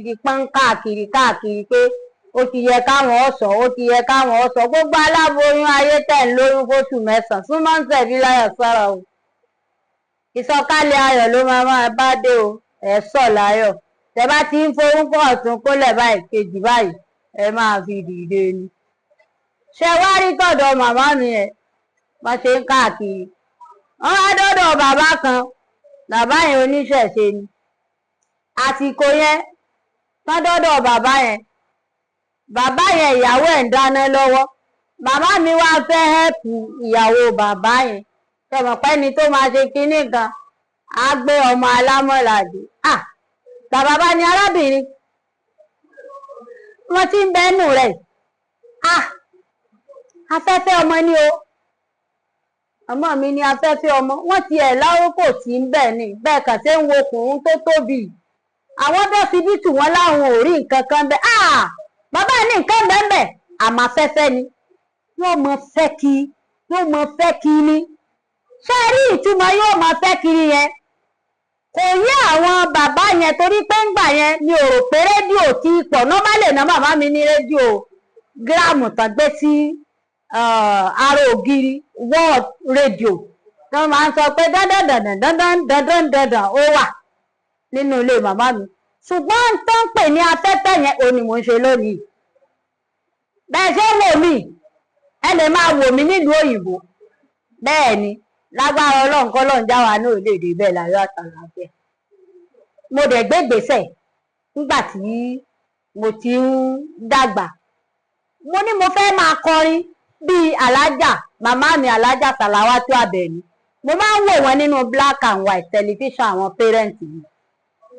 igi pọ́n káàkiri pé ó ti yẹ káwọn ọ̀sọ̀ gbogbo aláboyún ayé tẹ̀ ń lóyún fóṣù mẹ́sàn-án súnmọ́ ń tẹ̀bí láyọ̀ sọ̀rọ̀ o ìsọ̀kalẹ̀ ayọ̀ ló máa bá dé o ẹ̀ sọ̀ láyọ̀ tẹ bá ti ń forúkọ ọ̀tún kólẹ̀ báyìí kejì báyìí ẹ máa fi dìde ni ṣe wá rí tọ̀dọ̀ màmá mi ẹ̀ wọ́n ṣe ń káàkiri wọ́n wá dọ́dọ̀ bàbá kan bàbá yẹn oníṣẹ̀ṣe ni àsìkò yẹn wọ́n dọ́dọ̀ bàbá yẹn ìyàwó ẹ̀ ń dáná lọ́wọ́ màmá mi wá fẹ́ hẹ́pù ìyàwó bàbá yẹn tọmọ pé ni tó máa ṣe kinní kan á gbé ọmọ alámọ̀làdé bàbá bá ní arábìnrin wọ́n ti ń bẹ́nu rẹ̀ afẹ́fẹ́ ọmọ ni o ọmọ mi ni afẹ́fẹ́ ọmọ wọ́n ti ẹ̀ láwọ́ kò sí ń bẹ̀ ni bẹ́ẹ̀ kàn ṣe ń wo kùnún tó tóbi àwọn dọ́sibítù wọn láwọn ò rí nǹkan kan bẹ́ẹ̀ bàbá ní nǹkan bẹ́ẹ̀ àmọ́ afẹ́fẹ́ ni yóò mọ fẹ́ kí ni ṣé rí ìtumọ̀ yóò mọ fẹ́ kiri yẹn kò yé àwọn bàbá yẹn torí pé ńgbà yẹn mi ò rò pé rédíò ti pọ̀ nọ́málè náà bàbá mi ní rédíò gíráàmù tán gbé sí ara ògiri world radio tí wọ́n máa ń sọ pé dandan ó wà nínú ilé màmá mi ṣùgbọ́n tó ń pè ní afẹ́fẹ́ yẹn ò ní mò ń ṣe lónìí bẹ́ẹ̀ ṣe wò mí ẹ lè máa wò mí nílùú òyìnbó bẹ́ẹ̀ ni lágbára ọlọ́run kọ́ lọ́run já wa ní orílẹ̀-èdè bẹ́ẹ̀ láyọ̀ àtàlàfẹ́ mo dẹ̀ gbé gbèsè nígbà tí mo ti ń dàgbà mo ní mo fẹ́ máa kọrin bíi alájà màmá mi alájà Sàláwátù Àbẹ̀ní mo máa ń wò wọ́n nínú black and white television àwọn parents mi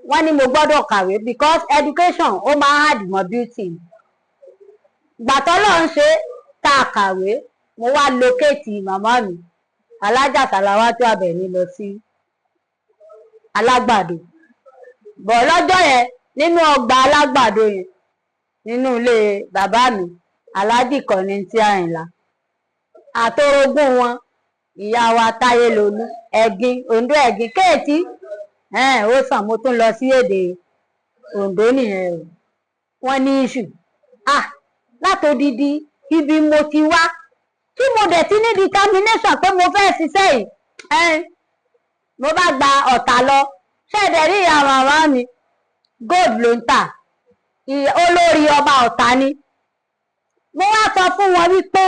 wọ́n ní mo gbọ́dọ̀ kàwé because education ó máa ń hard mọ́ beauty gbàtọ́ lọ́n ṣe tá a kàwé mo wá locate màmá mi alájà Sàláwátù Àbẹ̀ní lọ sí Alágbàdo bọ̀ lọ́jọ́ yẹn nínú ọgbà Alágbàdo yẹn nínú ilé bàbá mi Aláàjì Kọ́nẹ́ntì Àyìnlá àtọrogún wọn ìyá wa Táyélolú Ẹ̀gìn Oǹdó Ẹ̀gìn kéètì ó sàn mo tún lọ sí èdè Oǹdó nìyẹn o wọ́n ní iṣu látòdìdí ibi mo ti wá tí mo dẹ̀ ti ní determination pé mo fẹ́ ṣiṣẹ́ yìí mo bá gba ọ̀tà lọ ṣẹ̀dẹ̀ rí ìyá màmá mi gold ló ń tà olórí ọba ọ̀tà ni mo wá sọ fún wọn wípé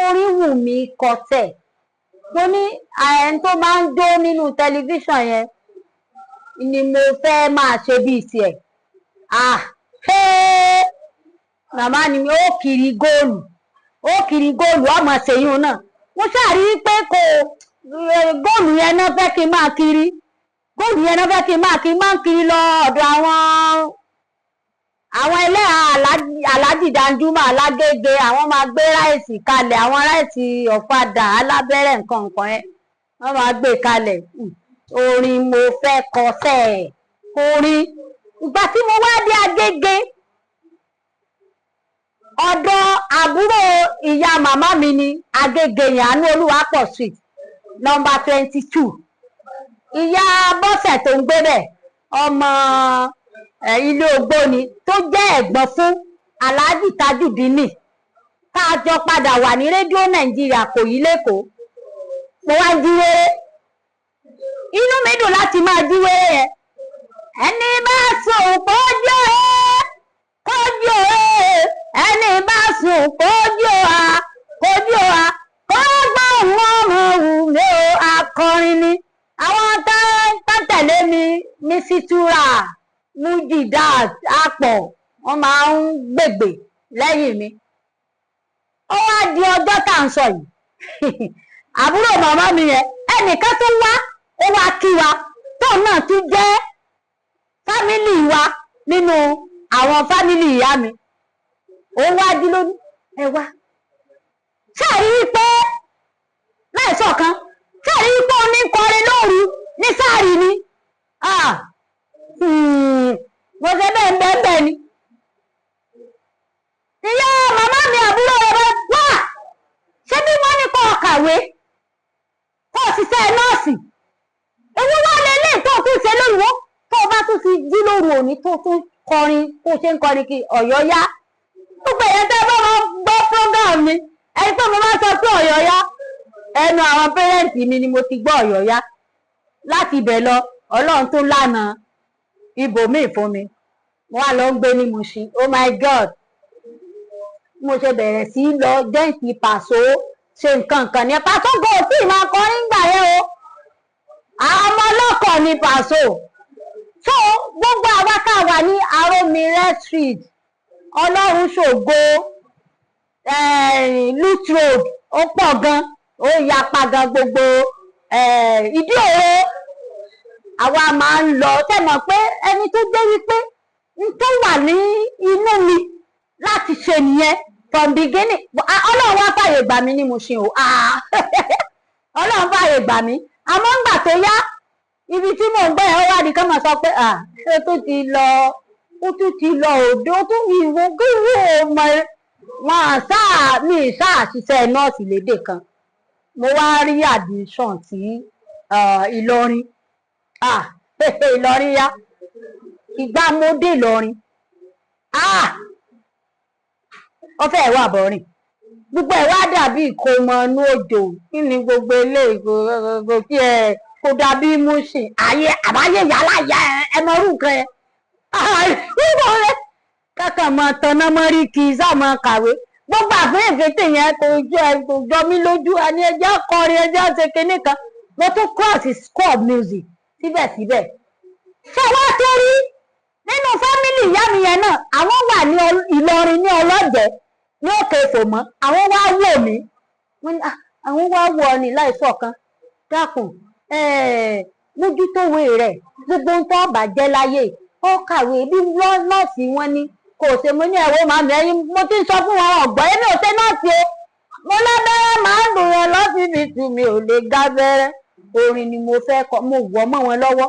orin wù mí kọsẹ̀ mo ní ẹni tó máa ń jó nínú tẹlifíṣàn yẹn ni mo fẹ́ máa ṣe bíi tiẹ̀ màmá ni ó kiri góòlù ọmọ ṣèyún náà mo ṣàrí pé kò góòlù yẹn náà fẹ́ kí n máa kiri máa ń kiri lọ ọ̀dọ̀ àwọn ẹlẹ́hà Aláàjì Danjuma Alágége àwọn máa gbé ráìsì kalẹ̀ àwọn ráìsì ọ̀fadà alábẹ́rẹ́ nǹkan yẹn wọ́n máa gbé kalẹ̀ orin mo fẹ́ kọsẹ̀ orin ìgbà tí mo wá dé Agége ọ̀dọ̀ àbúrò ìyá màmá mi ni Agége yẹn Àánú Olúwapọ̀ street number 22 ìyá Bọ́sẹ̀ tó ń gbé bẹ̀ ọmọ ilé Ògbóni tó jẹ́ ẹ̀gbọ́n fún Aláàjì Tajudeen tá a jọ padà wà ní rédíò Nàìjíríà kò yí lẹ́kọ̀ọ́ mo wá jí wéré inú mi dùn láti máa jí wéré yẹn ẹni bá sùn kójú ẹni bá sùn kójú kó gbọ́ ọmọ wùlé akọrin ni àwọn tá tẹ̀lé mi sí túra Mujidat Apọ̀ wọ́n máa ń gbègbè lẹ́yìn mi ó wá di ọjọ́ tá à ń sọ yìí àbúrò màmá mi yẹn ẹnìkan tó wá ó wá kí wa tóun náà tún jẹ́ fámìlì wa nínú àwọn fámìlì ìyá mi ó wá dí lónìí ẹ wá ṣáàrí wípé láìsọ̀kan ṣáàrí wípé ó ní kọrin lóru ní sáàrì ni mo ṣe bẹ́ẹ̀ ni ìyá màmá mi àbúrò rẹ̀ wá ṣé bí wọ́n ní kó o kàwé kó o ṣiṣẹ́ nọ́ọ̀sì ewu wá lélẹ̀ tó o tún ṣe lóru tó o bá tún ti jí lóru òní tó tún kọrin kó ṣe ń kọrin kí Ọ̀yọ́ yá gbogbo èyàn tẹ́ bá wọn gbọ́ program mi ẹni pé mo máa sọ pé Ọ̀yọ́ yá ẹnu àwọn pẹ́rẹ́ǹtì mi ni mo ti gbọ́ Ọ̀yọ́ yá láti ibẹ̀ lọ Ọlọ́run tó lànà ibòmíì fún mi mo wá lọ ń gbé ní Mushin. Oh my God, mo ṣe bẹ̀rẹ̀ sí lọ dẹ́ǹtì Pàṣọ ṣe nǹkan ní Pàṣọ gò tí ì máa kọrin gbà yẹn o àwọn ọmọ ọlọ́kọ̀ ní Pàṣọ. So gbogbo àwa tá a wà ní Aromire Street, Ọlọ́run ṣògo, Lut Road ó pọ̀ gan, ó yapa gan gbogbo ìdí òwe àwa máa ń lọ tẹ̀mọ̀ pé ẹni tó dé wípé n tó wà ní inú mi láti ṣe nìyẹn from beginning. Ọlọ́run wá fàyè gbà mí ní Mushin o Ọlọ́run fàyè gbà mí àmọ́ ńgbà tó yá ibi tí mò ń gbé ẹ̀ wá di ká máa sọ pé ṣé tó ti lọ ó tún ti lọ òde ó tún ìwò kíwò ọmọ wọn mi sáà ṣiṣẹ́ nọ́ọ̀sì lédè kan mo wá rí admission tí Ìlọrin Ìlọrin yá ìgbà mo dé Ìlọrin ó fẹ́ wà bọ́rìn gbogbo ẹ̀ wá dàbí ìkómọ inú òjò kí ni gbogbo ilé ìgbò tí kò dàbí Mushin ayé àbáyé yàrá ìyá ẹmọrú nǹkan kankan mọ tanná mọ rí kí sáàmọ kàwé gbogbo àfihàn ìfẹtẹ yẹn kò jọ mí lójú àní ẹjẹ kọrin ẹjẹ ṣe kinní kan mo tún cross squad music síbẹ̀síbẹ̀ ṣé wàá tó rí nínú fámìlì ìyá mi yẹn náà àwọn wà ní Ìlọrin ní Ọlọ́jẹ̀ ní Òkè Ìfòmọ́ àwọn wá wò mí àwọn wá wò ọ ní láìsọ̀kan dákun mójútówó rẹ̀ gbogbo ń tọ́ bàjẹ́ láyé ó kàwé bí nọ́ọ̀sì wọn ni kò ṣe mo ní ẹ̀wọ́ màmí ẹ̀yìn mo ti ń sọ fún wọn ọ̀gbọ́n èmi ò ṣe nọ́ọ̀sì o mo lábẹ́rẹ́ máa ń dùn wọn lọ́sibítù mi ò lè gábẹ́rẹ́ orin ni mo fẹ́ kọ mo wọ́ mọ́ wọn lọ́wọ́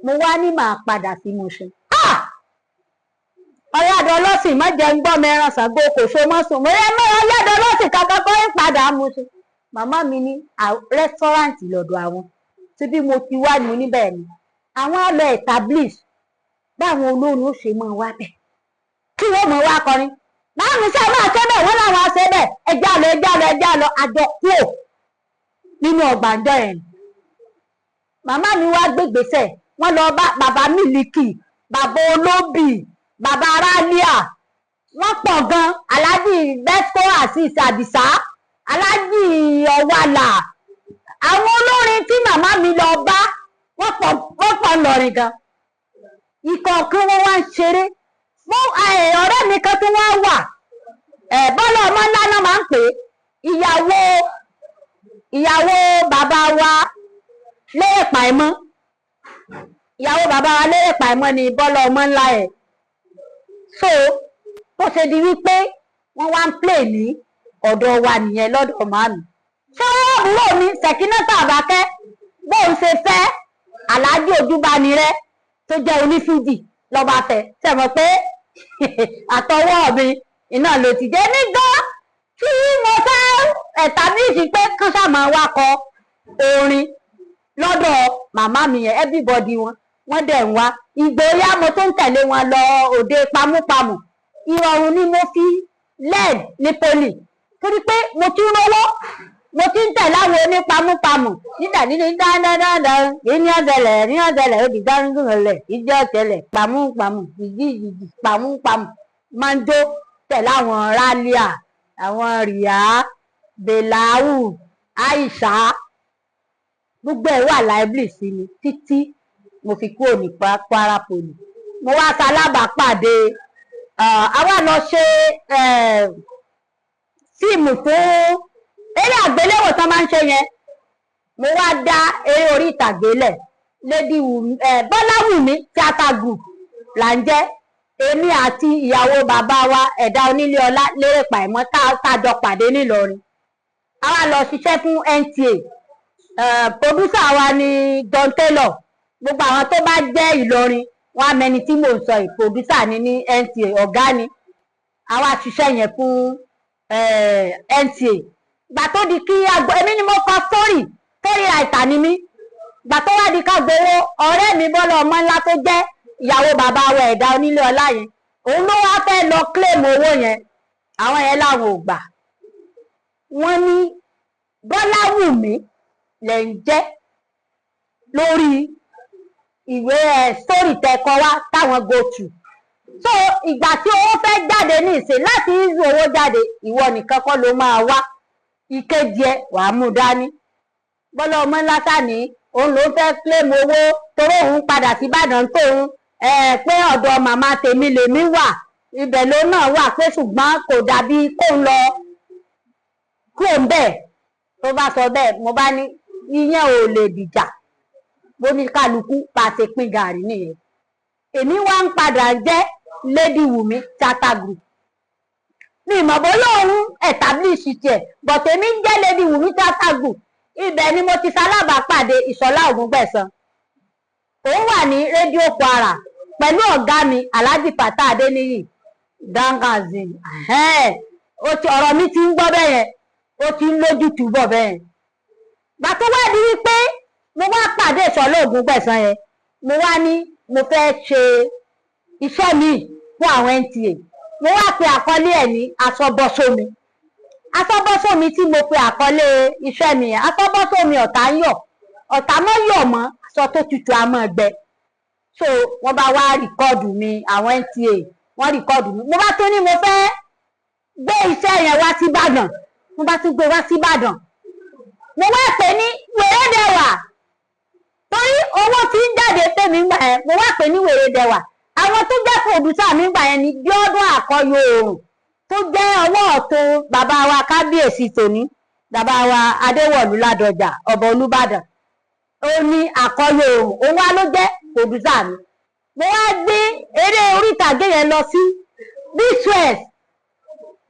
mo wá ní màá padà sí Mushin. Ọ̀yàdọ̀ ọlọ́sìn má jẹ́ ń gbọ́ mẹ́ran Ṣàngó kò so mọ́ sùn mo yẹ mẹ́ran ọ̀yàdọ̀ ọlọ́sìn kankan kọ́ ń padà Mushin. Màmá mi ní rẹ́sítọ́ráǹtì lọ́dọ̀ àwọn tí bí mo ti wá ní oníbẹ̀ ni àwọn á lọ establish báwọn olórin ó ṣe máa wá bẹ̀ kí wọ́n mọ̀ wá kọrin báwọn ṣe máa ṣe bẹ̀ wọ́n láwọn ṣe bẹ̀ ẹja lọ àjọ kúò nínú ọgbàǹjọ ẹ̀. Màmá mi wá gbégbèsè wọ́n lọ bá bàbá Mílíkì bàbá Olóbì bàbá Ráníà wọ́n pọ̀ gan Aláàjì Bẹ́síkò Azeez Àdìsá Aláàjì Ọ̀wàlà àwọn olórin tí màmá mi lọ bá wọ́n pọ̀ ńlọrin gan ìkọ̀ọ̀kan wọn wá ń ṣeré fún ọ̀rẹ́ mi kan tí wọ́n wà Bọ́lá ọmọ ńlá náà máa ń pè ìyàwó bàbá wa Lérèpà Ẹ̀mọ́ ìyàwó bàbá wa Lérèpà Ẹ̀mọ́ ni Bọ́lá ọmọ ńlá ẹ̀ so tó ṣe di wípé wọ́n wá ń play ní ọ̀dọ̀ wa nìyẹn lọ́dọ̀ màmí ṣé wọ́n àbúrò mi Ṣèkínátà Àbákẹ́ bóun ṣe fẹ́ Àlájì Ojúbanirẹ́ tó jẹ́ onífújì lọ́ba tẹ̀ ṣẹ̀mọ̀ pé àtọwọ́ mi iná ló ti jẹ́ nígbà tí mo fẹ́ ẹ̀tàbíìsì pé kán ṣàmọ́ wá kọ orin lọ́dọ̀ màmá mi yẹn everybody wọ́n dẹ̀ ń wá ìgbóyà mo tó ń tẹ̀lé wọn lọ òde pamúpamù ìrọ̀rùn ni mo fi led ní poli torí pé mo ti rówó mo ti ń tẹ̀lé àwọn onípamúpamù nígbà nílé dáadáa ní ọ̀dẹ̀lẹ̀ òdì dáńgúnlẹ̀ ìdí ọ̀tẹ̀lẹ̀ pamúpamù ìdí pamúpamù máa ń jó tẹ̀lé àwọn Rálíà àwọn Rìá Bèláwù Àìṣà gbogbo ẹ̀ wà láìbìlì sí mi títí mo fi kúrò ní Kwara Poli mo wá ṣalábàápàdé àwa lọ ṣe fíìmù fún eré àgbéléwò tán máa ń ṣe yẹn mo wá dá eré orí ìtàgé lẹ̀ Bọ́láwùmí theatre group là ń jẹ́ èmi àti ìyàwó bàbá wa Ẹ̀dá Onílé Ọlá Lérèpà Ẹ̀mọ́ tájọ pàdé nílọrin àwa lọ ṣiṣẹ́ fún NTA producer wa ni John Taylor gbogbo àwọn tó bá jẹ́ Ìlọrin wọn á mẹni tí mò ń sọ producer ni ní NTA ọ̀gá ni àwa ṣiṣẹ́ yẹn fún NTA gbà tó di kí èmi ni mo kọ story writer ni mí gbà tó wá di ká gbowó ọ̀rẹ́ mi Bọ́lá ọmọ ńlá tó jẹ́ ìyàwó bàbá wa Ẹ̀dá Onílé Ọlá yẹn òun ló wá fẹ́ lọ claim owó yẹn àwọn yẹn láwọn ò gbà wọ́n ní Bọ́láwùmí lẹ̀ ń jẹ́ lórí ìwé story tẹ̀kọ́ wá táwọn go to so ìgbà tí owó fẹ́ jáde ní ìsìn láti ìzù owó jáde ìwọ nìkan kọ́ ló máa wá ìkejì ẹ̀ wàá mú dání Bọ́lá ọmọ ńlá sàní òun ló fẹ́ claim owó torí òun padà sí Ìbàdàn tóun pé ọ̀dọ̀ màmá tèmi lèmi wà ibẹ̀ ló náà wà pé ṣùgbọ́n kò dàbí kóun lọ kúrò ń bẹ̀ tó bá sọ bẹ́ẹ̀ mo bá ní ìyẹn ò lè dìjà bó ní kálukú pàṣẹ pín gàrí nìyẹn èmi wá ń padà jẹ́ Lady Wunmi Chatter Group ní ìmọ̀ bóyá òun establish tiẹ̀ but èmi ń jẹ́ Lady Wunmi Chatter Group ibẹ̀ ni mo ti ṣalábàápàdé Ìṣọ̀lá Ògúngbẹ̀san òun wà ní rédíò Kwara pẹ̀lú ọ̀gá mi Alhaji Fatai Adeniyi Dangazin ọ̀rọ̀ mi ti ń gbọ́ bẹ́yẹn ó ti ń lójú túbọ̀ bẹ́yẹn gbà tó wá di wípé mo wá pàdé Ìṣọ̀lá Ògúngbẹ̀san yẹn mo wá ní mo fẹ́ ṣe iṣẹ́ mi fún àwọn NTA mo wá pe àkọlé ẹ̀ ní Asọ́bọ́sómi Asọ́bọ́sómi tí mo pe àkọlé iṣẹ́ mi yẹn Asọ́bọ́sómi ọ̀tá ń yọ̀ ọ̀tá mọ́ yọ̀ mọ́ aṣọ tó tutù àmọ́ ẹgbẹ́ so wọ́n bá wá rìkọ́ọ̀dù mi àwọn NTA wọ́n rìkọ́ọ̀dù mi mo bá tún ní mo fẹ́ gbé iṣẹ́ yẹn wá sí Ìbàdàn mo bá tún gbé wá sí Ìbàdàn mo wá pè ní Wèrèdẹwà torí owó tí ń jáde tèmi gbà yẹn mo wá pè ní Wèrèdẹwà àwọn tó jẹ́ pòdùsà mi gbà yẹn ní Bíọ́dún Àkọyọ Oòrùn tó jẹ́ ọwọ́ ọ̀tún bàbá wa kábíyèsí tòní bàbá wa Adéwọ̀lú Ládọjà ọba Olúbàdàn ó ní Àkọyọ Oòrùn òun wá ló jẹ́ pòdùsà mi mo wá gbé eré orí ìtàgé yẹn lọ sí Biswest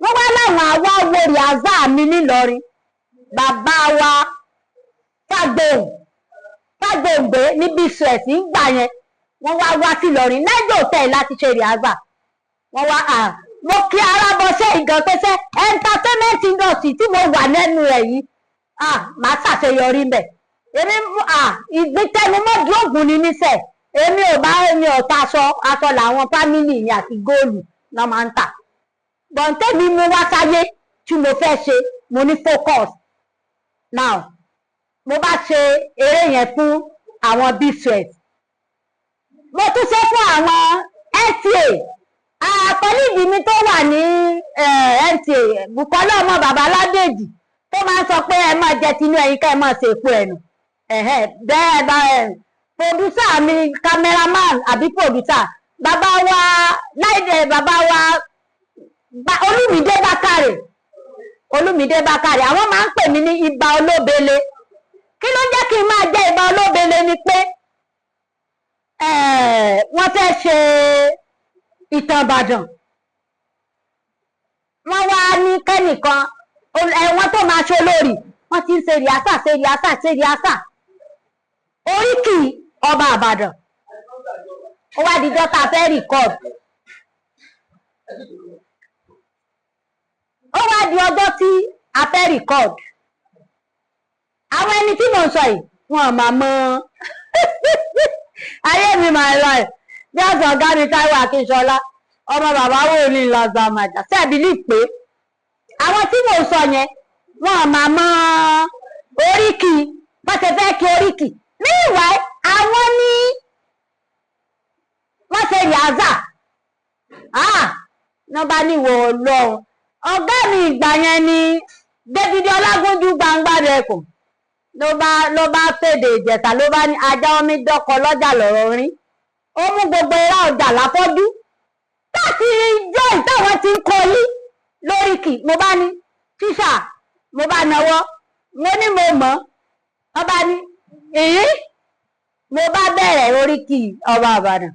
wọ́n wá láwọn àwa wo rìázà mi nílọrin bàbá wa Fágbóǹgbé ní Biswest ń gbà yẹn wọ́n wá sí Ìlọrin lẹ́jọ́ òtẹ́ láti ṣe rìázà wọ́n wá mo kí arábọ́sẹ́ ìgàn tó ṣe entertainment industry tí mo wà lẹ́nu rẹ̀ yìí màá ṣàṣeyọrí mbẹ̀ èmi ìgbésẹ̀numọ́ dúrógùn ni níṣẹ́ èmi ò ta aṣọ làwọn fámìlì mi àti góòlù náà máa ń tà bọ̀ǹtẹ́ mi mú wá sáyé tí mo fẹ́ ṣe mo ní focus now mo bá ṣe eré yẹn fún àwọn Biswest mo tún ṣe fún àwọn NTA àpẹẹlìdì mi tó wà ní NTA Bùkọ́lá ọmọ bàbá Ládèjì tó máa ń sọ pé ẹ máa jẹ tinú ẹyin ká ẹ máa ṣe èpo ẹnu bẹ́ẹ̀ bá pòdùsà mi cameraman àbí pòdùsà bàbá wa láìdẹ bàbá wa Olúmídé Bákàrè àwọn máa ń pè mí ní Ìbà Olóbele kí ló jẹ́ kí n máa jẹ́ Ìbà Olóbele ni pé wọ́n fẹ́ ṣe ìtàn Ìbàdàn wọ́n wá ní kẹ́nìkan wọ́n tó máa ṣe olórí wọ́n ti ń ṣe rìásà oríkì ọba Ìbàdàn ó wá dijọ́ tá a fẹ́ rìkọ́d ó wá di ọjọ́ tí a fẹ́ rìkọ́d àwọn ẹni tí mò ń sọ yìí wọn máa mọ ayé mi máa lọ ẹ̀ bí ọ̀sán ọ̀gá mi Táíwò Akínsọlá ọmọ bàbá wo ní ìlànà àmàjà sẹ́ẹ̀bìlì pé àwọn tí mò ń sọ yẹn wọn máa mọ oríkì pàṣẹ fẹ́ kí oríkì ní ìwà àwọn ní wọ́n ṣe yàzà nọmba níwò Ọlọ́run ọ̀gá mi ìgbà yẹn ni David Ọlágúnjú Gbangbadẹkùn ló bá fèdè Ìjẹ̀ṣà ló bá ní ajá omi dọ́kọ lọ́jà lọ́rọ̀ rí ó mú gbogbo ìrà ọjà láfọ́jú láti jẹ́ ìtàwọn tí ń kọ yí lóríkì mo bá ní tíṣà mo bá náwó mo ní mo mọ̀ wọ́n bá ní èyí mo bá bẹ̀rẹ̀ oríkì ọba Ìbàdàn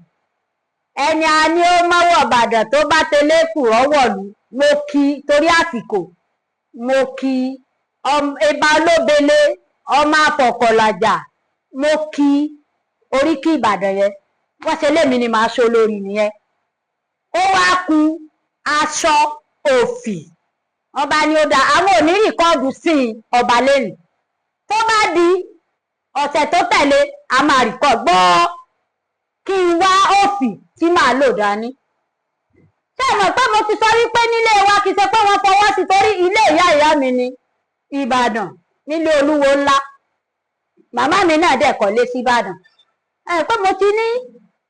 ẹni a ní ó mọ́wọ́ Ìbàdàn tó bá tẹ́lẹ̀ kù ọwọ́lú mo kí torí àsìkò mo kí Ìbà Olóbele ọmọ Afọ̀kọ̀làjà mo kí oríkì Ìbàdàn yẹn wọ́n ṣe lémi ni màá ṣe olórí nìyẹn ó wá ku aṣọ òfì wọ́n bá ní ó dá àwọn òní rìkọ́ọ̀dù sí ọba lẹ́nu tó bá di ọ̀sẹ̀ tó tẹ̀lé a máa rìkọ́ọ̀dù gbọ́ kí n wá òfì tí màá lò dání. ṣé ẹ mọ̀ pé mo ti sọ wípé nílé wa kì í ṣe pé wọ́n fọwọ́ sí torí ilé ìyá mi ní Ìbàdàn nílé Olúwo ńlá màmá mi náà dẹ̀ kọ́lé sí Ìbàdàn pé mo ti ní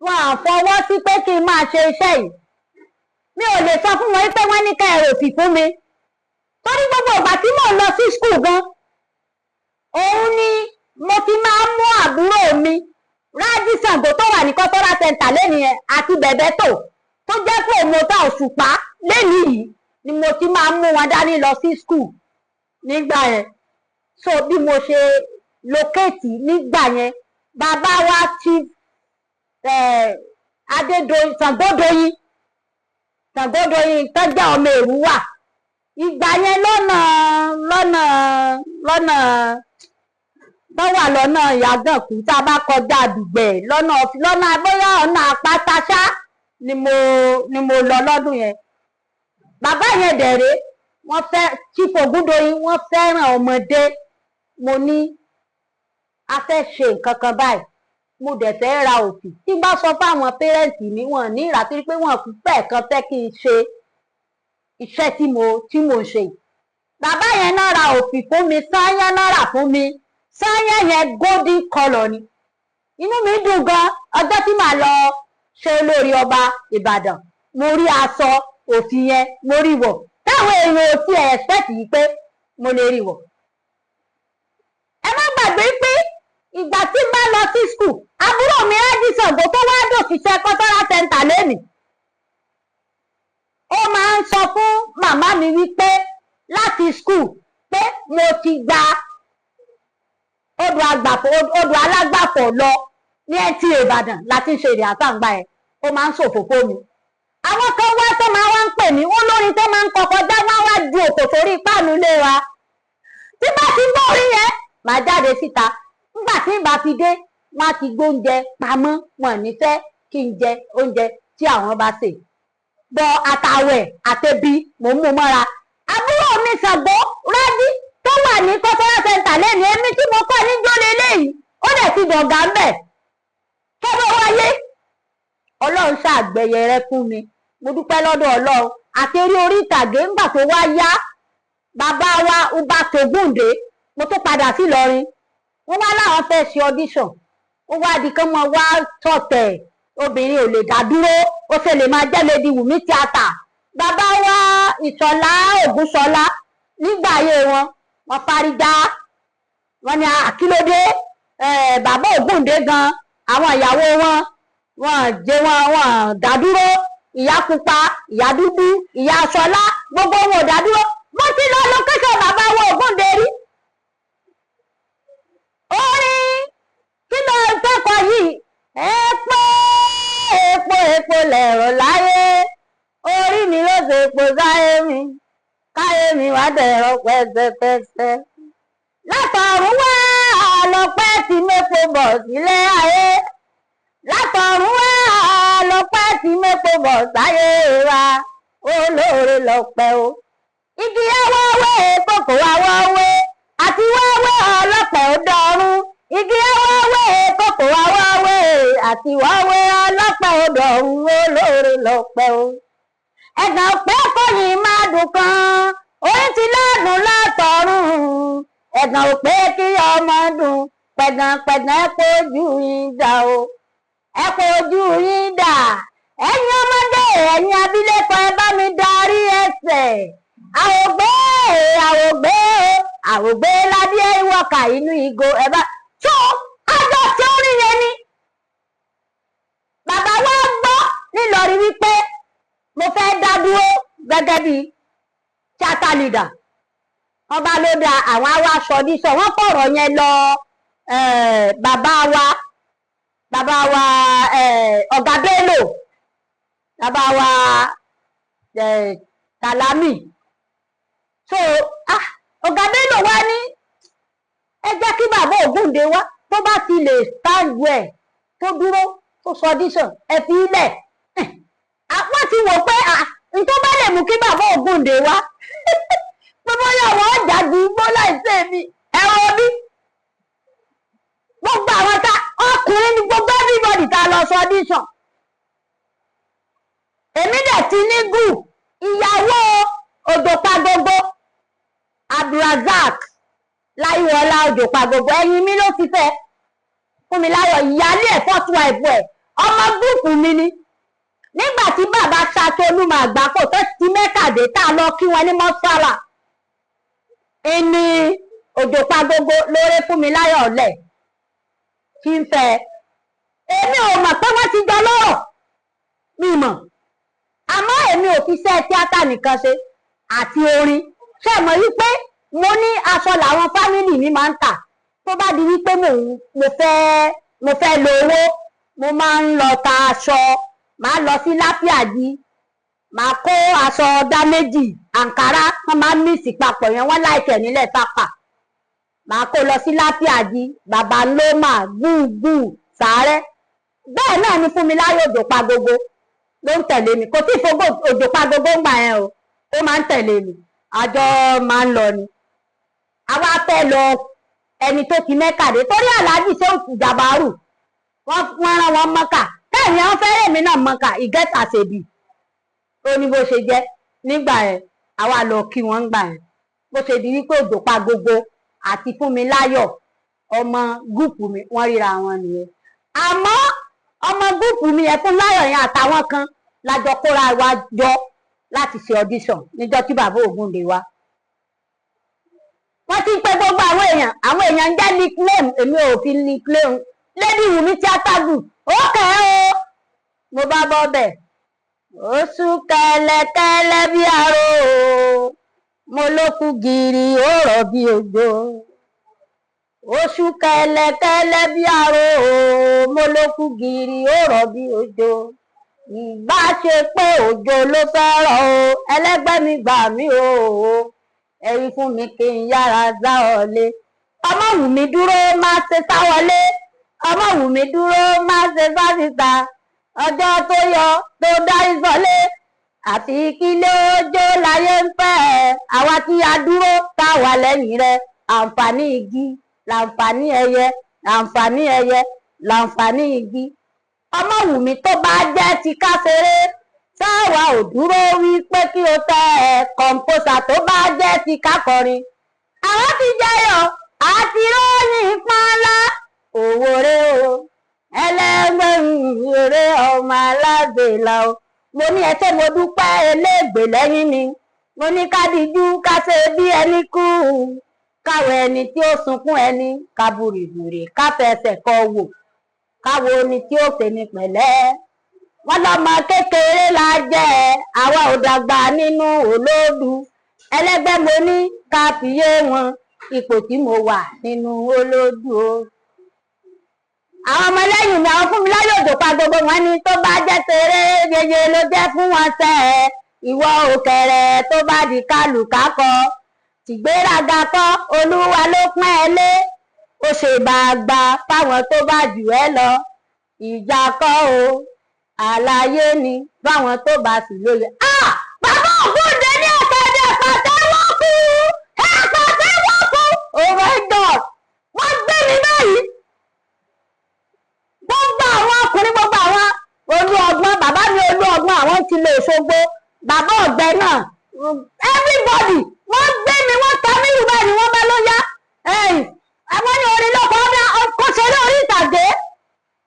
wọn à fọwọ́ sí pé kí n máa ṣe iṣẹ́ yìí mi ò lè sọ fún wọn pé wọ́n ní ká ẹ̀rọ òfì fún mi torí gbogbo ìgbà tí mò ń lọ sí skul gan òun ni mo ti máa ń mú àbúrò mi Rájí Ṣàngó tó wà ní cultural center lẹ́nìyẹn àti bẹ̀bẹ̀ tó jẹ́ pé òmòta Òṣùpá lẹ́nìí yìí ni mo ti máa ń mú wọn dání lọ sí skul nígbà yẹn so bí mo ṣe lókèétì nígbà yẹn bàbá wa Chief Adédoyin Ṣàngódoyin tó jẹ́ ọmọ Èrúwà ìgbà yẹn lọ́nà tó wà lọ́nà Ìyàgànkù tá a bá kọjá Dùgbẹ̀ lọ́nà bóyá ọ̀nà Àpátáṣá ni mo lọ lọ́dún yẹn bàbá yẹn dẹ̀rẹ́ wọ́n fẹ́ Chief Ògúndoyin wọ́n fẹ́ràn ọmọdé mo ní a fẹ́ ṣe nǹkan kan báyìí mo dẹ̀ fẹ́ ra òfì tí bá sọ fáwọn pẹ́rẹ́ǹtì mi wọ́n ní ìrà torí pé wọ́n fẹ́ kan fẹ́ kí n ṣe iṣẹ́ tí mo ń ṣe bàbá yẹn náà ra òfì fún mi sáyán náà rà fún mi sáyán yẹn golden colour ni inú mi dùn gan ọjọ́ tí màá lọ ṣe olórí ọba Ìbàdàn mo rí aṣọ òfì yẹn mo rí wọ̀ táwọn èèyàn ò tiẹ̀ expect yìí pé mo lè rí wọ̀ ẹ má gbàgbé pé ìgbà tí n bá lọ sí skul àbúrò mi Rájí Ṣàngó tó wá dòṣìṣẹ́ cultural center lẹ́nìí ó máa ń sọ fún màmá mi wípé láti skul pé mo ti gba odò alágbàfọ̀ lọ ní NTA Ìbàdàn láti ṣe èdè àtàǹgbà ẹ̀ ó máa ń ṣòfófó mi àwọn kan wá tó máa wá ń pè mí olórin tó máa ń kọkọ já wá wá ju òkò sórí páànù ilé wa tí bá ti gbọ́ orí yẹn màá jáde síta nígbà tí n bá fi dé wọn á ti gbóúnjẹ pamọ́ wọn ní fẹ́ kí n jẹ oúnjẹ tí àwọn bá sè bọ àtàwẹ̀ àtẹbí mò ń mú mọ́ra àbúrò mi Ṣàngó Rájí tó wà ní cultural center lẹ́nu ẹ̀mí tí mo kọ́ ní jólè léyìí ó dẹ̀ ti dọ̀gá ń bẹ̀ kẹ́bọ̀ wáyé Ọlọ́run ṣàgbẹ̀yẹ rẹ fún mi mo dúpẹ́ lọ́dọ̀ Ọlọ́run àti eré orí ìtàgé ńgbà tó wá yá bàbá wa Uba Tògúndé mo tó padà sí Ìlọrin wọ́n wá láwọn fẹ́ ṣe audition ó wá di kán mọ́ wá tọ̀tẹ̀ obìnrin ò lè dá dúró ó ṣe lè máa jẹ́ Lady Wùmí tíátà bàbá wa Ìṣọ̀lá Ògúnṣọlá nígbà ayé wọn fárígá wọn ni àkílódé bàbá Ògúndé gan àwọn ìyàwó wọn jẹ wọn dá dúró ìyá pupa ìyá dúdú ìyá Ṣọlá gbogbo wọn ò dá dúró mo ti lọ lókèṣọ bàbá wa Ògúndé rí orin kí ló ń tọkọ yìí epo lẹ̀rọ láyé orí mi ló ṣe epo káyé mi wá dẹ̀rọ pẹ́sẹ́pẹ́sẹ́ látọ̀run wá lọ́pẹ́ tí mépo bọ̀ sílé ayé látọ̀run wá lọ́pẹ́ tí mépo bọ̀ sáyé wa olóore lọ́pẹ́ o igi awọ́wé kòkó awọ́wé àti wáwé ọlọ́pẹ́ ó dọ̀run igi awọ́wé kòkó awọ́wé àti wáwé ọlọ́pẹ́ ó dọ̀run olóore lọ́pẹ́ o ẹ̀gàn pé kòyìn máa dùn kan orí ti lọ́dún látọ̀run ẹ̀gàn ò pé kí ọmọ dùn pẹ̀gànpẹ̀gàn ẹ kojú yín dà o ẹ kojú yín dà ẹ̀yin ọmọdé ẹ̀yin abilékọ ẹ bá mi darí ẹsẹ̀ àwògbé ládé ìwọ̀kà inú ìgò ẹ bá tó àjọ tí ó rí yẹn ni bàbá wa gbọ́ nílọrin wípé mo fẹ́ dá dúró gẹ́gẹ́ bí theatre leader wọ́n bá ló da àwọn awa aṣọ dísọ wọ́n fọ̀rọ̀ yẹn lọ bàbá wa ọ̀gá Bello bàbá wa Salami so ọ̀gá Bello wá ní ẹ jẹ́ kí bàbá Ògúndé wá tó bá ti lè stand well tó dúró tó sọ dísọ ẹ fi ilẹ̀ wọ́n ti wò pé tó bá lè mú kí bàbá Ògúndé wá gbogbo yàwó ọjà dùgbò láìsí mi ẹ̀rọ bí gbogbo àwọn tá ọkùnrin ní gbogbo everybody everybody tá lọ sọ audition èmi dẹ̀ ti ní gùn ìyàwó Òjòpagbogbo Abdulrasaq Láyíwọlá Òjòpagbogbo ẹ̀yìn mi ló ti fẹ́ Fúnmiláyọ̀ ìyálé ẹ̀ fọ́tù àìbọ̀ ẹ̀ ọmọ gúùpù mi ni nígbà tí bàbá Ṣakí Olúmọ Àgbákò tó ti Mẹ́kàdé tá lọ kí wọn ní mọ́sálà ẹni Òjòpagbogbo lóore Fúnmiláyọ̀ lẹ̀ kí n fẹ́ èmi ò mọ̀ pé wọ́n ti jọ lọ́rọ̀ mi mọ̀ àmọ́ èmi ò fi iṣẹ́ tíátà nìkan ṣe àti orin ṣé mọ̀ wípé mo ní aṣọ làwọn fámìlì mi máa ń tà tó bá di wípé mo fẹ́ lo owó mo máa ń lọ ta aṣọ máa lọ sí Láfíàjì máa kó aṣọ ọ̀dà méjì àǹkárá wọ́n máa ń mísì papọ̀ yẹn wọ́n láìkẹ̀ nílẹ̀ sápà máa kó lọ sí Láfíàjì bàbá lómà gbùngbùn sàárẹ̀ bẹ́ẹ̀ náà ni Fúnmiláyọ̀ Òjòpagbogbo ló ń tẹ̀lé mi kò tí ì fogó Òjòpagbogbo ń gbà yẹn o ó máa ń tẹ̀lé mi àjọ máa ń lọ ni àwa fẹ́ lọ ẹni tó ti Mẹ́kàdé torí Àlájì Ṣéhù Jàbárù wọ́n rán wọn Mọ́kà bẹ́ẹ̀ ni àwọn fẹ́rẹ̀ mi náà Mọ́kà ìgẹ́ta ṣèbí ó ní bó ṣe jẹ́ nígbà yẹn àwa lọ kí wọ́n ń gbà yẹn bó ṣe di wípé Òjòpagbogbo àti Fúnmiláyọ̀ ọmọ gúùpù mi wọ́n ríra wọn nìyẹn àmọ́ ọmọ gúùpù mi yẹn Fúnmiláyọ̀ yẹn àtàwọn kan lájọ kóra wa jọ láti ṣe audition níjọ́ tí bàbá Ògúndé wá wọ́n ti ń pe gbogbo àwọn èèyàn ń jẹ́ nickname èmi ò fi nickname Lady Wunmi Theatre Group ó kẹ́ ẹ́ o mo bá bọ́ bẹ̀ oṣù kẹlẹkẹlẹ bí aró mo ló kú gìrì ó rọ̀ bí òjò oṣù kẹlẹkẹlẹ bí aró mo ló kú gìrì ó rọ̀ bí òjò ìbá ṣe pé òjò ló fẹ́ rọ̀ o ẹlẹ́gbẹ́ mi gbà mí o ẹ̀rí fún mi kí n yára sá wọlé ọmọ Wùmí dúró má ṣe sá wọlé ọmọ Wùmí dúró má ṣe sá síta ọjọ́ tó yọ tó dárí sọlé àti kílé ojó láyé ń fẹ́ àwa tí a dúró tá wà lẹ́yìn rẹ̀ àǹfààní igi làǹfààní ẹyẹ àǹfààní ẹyẹ làǹfààní igi ọmọ Wùmí tó bá jẹ́ ti ká ṣeré sáwà ò dúró wí pé kí o tẹ kọ̀ǹpósà tó bá jẹ́ ti ká kọrin àwọn ti jẹyọ àti ròyìn pọ́nlá òwò rẹ o ẹlẹgbẹrún rẹ ọmọ alágbèlà o mo ní ẹ tẹ́ mo dúpẹ́ eléègbè lẹ́yìn mi mo ní ká dijú ká ṣe bí ẹni kú káwọ ẹni tí ó sunkún ẹni ká burìbùrì ká fẹsẹ̀ kọ wò káwo ni tí ó fèmí pẹ̀lẹ́ wọn lọmọ kékeré la jẹ́ àwa ò dàgbà nínú olóòdù ẹlẹgbẹ́ mo ní ká fìyé wọn ipò tí mo wà nínú olóòdù o àwọn ọmọlẹ́yìn mi àwọn Fúnmiláyọ̀ Òjòpagbogbo wọn ni tó bá jẹ́ tèrè yeye ló jẹ́ fún wọn sẹ́ ìwọ òkèrè tó bá di kálùkákọ tìgbéraga kọ́ Olúwa ló pọ́n ẹ lé ó ṣe gbàgbà fáwọn tó bá jù ẹ lọ ìjà kọ́ o àlàyé ni fáwọn tó bá sì lóye. Bàbá Ògúndé ní ẹ̀pẹ̀dẹ̀ pàtẹ́wọ́ kú pàtẹ́wọ́ kú oh my God wọ́n gbé mi báyìí gbogbo àwọn ọkùnrin gbogbo àwọn olú ọgbọ́n bàbá mi olú ọgbọ́n àwọn ti lè Òṣogbo bàbá ọ̀gbẹ́ náà everybody wọ́n gbé mi wọ́n ta mí ìwúbá ni wọ́n bá ló yá àwọn ní orin lọ́kọ̀ ọ̀dà kò ṣeré orí ìtàgé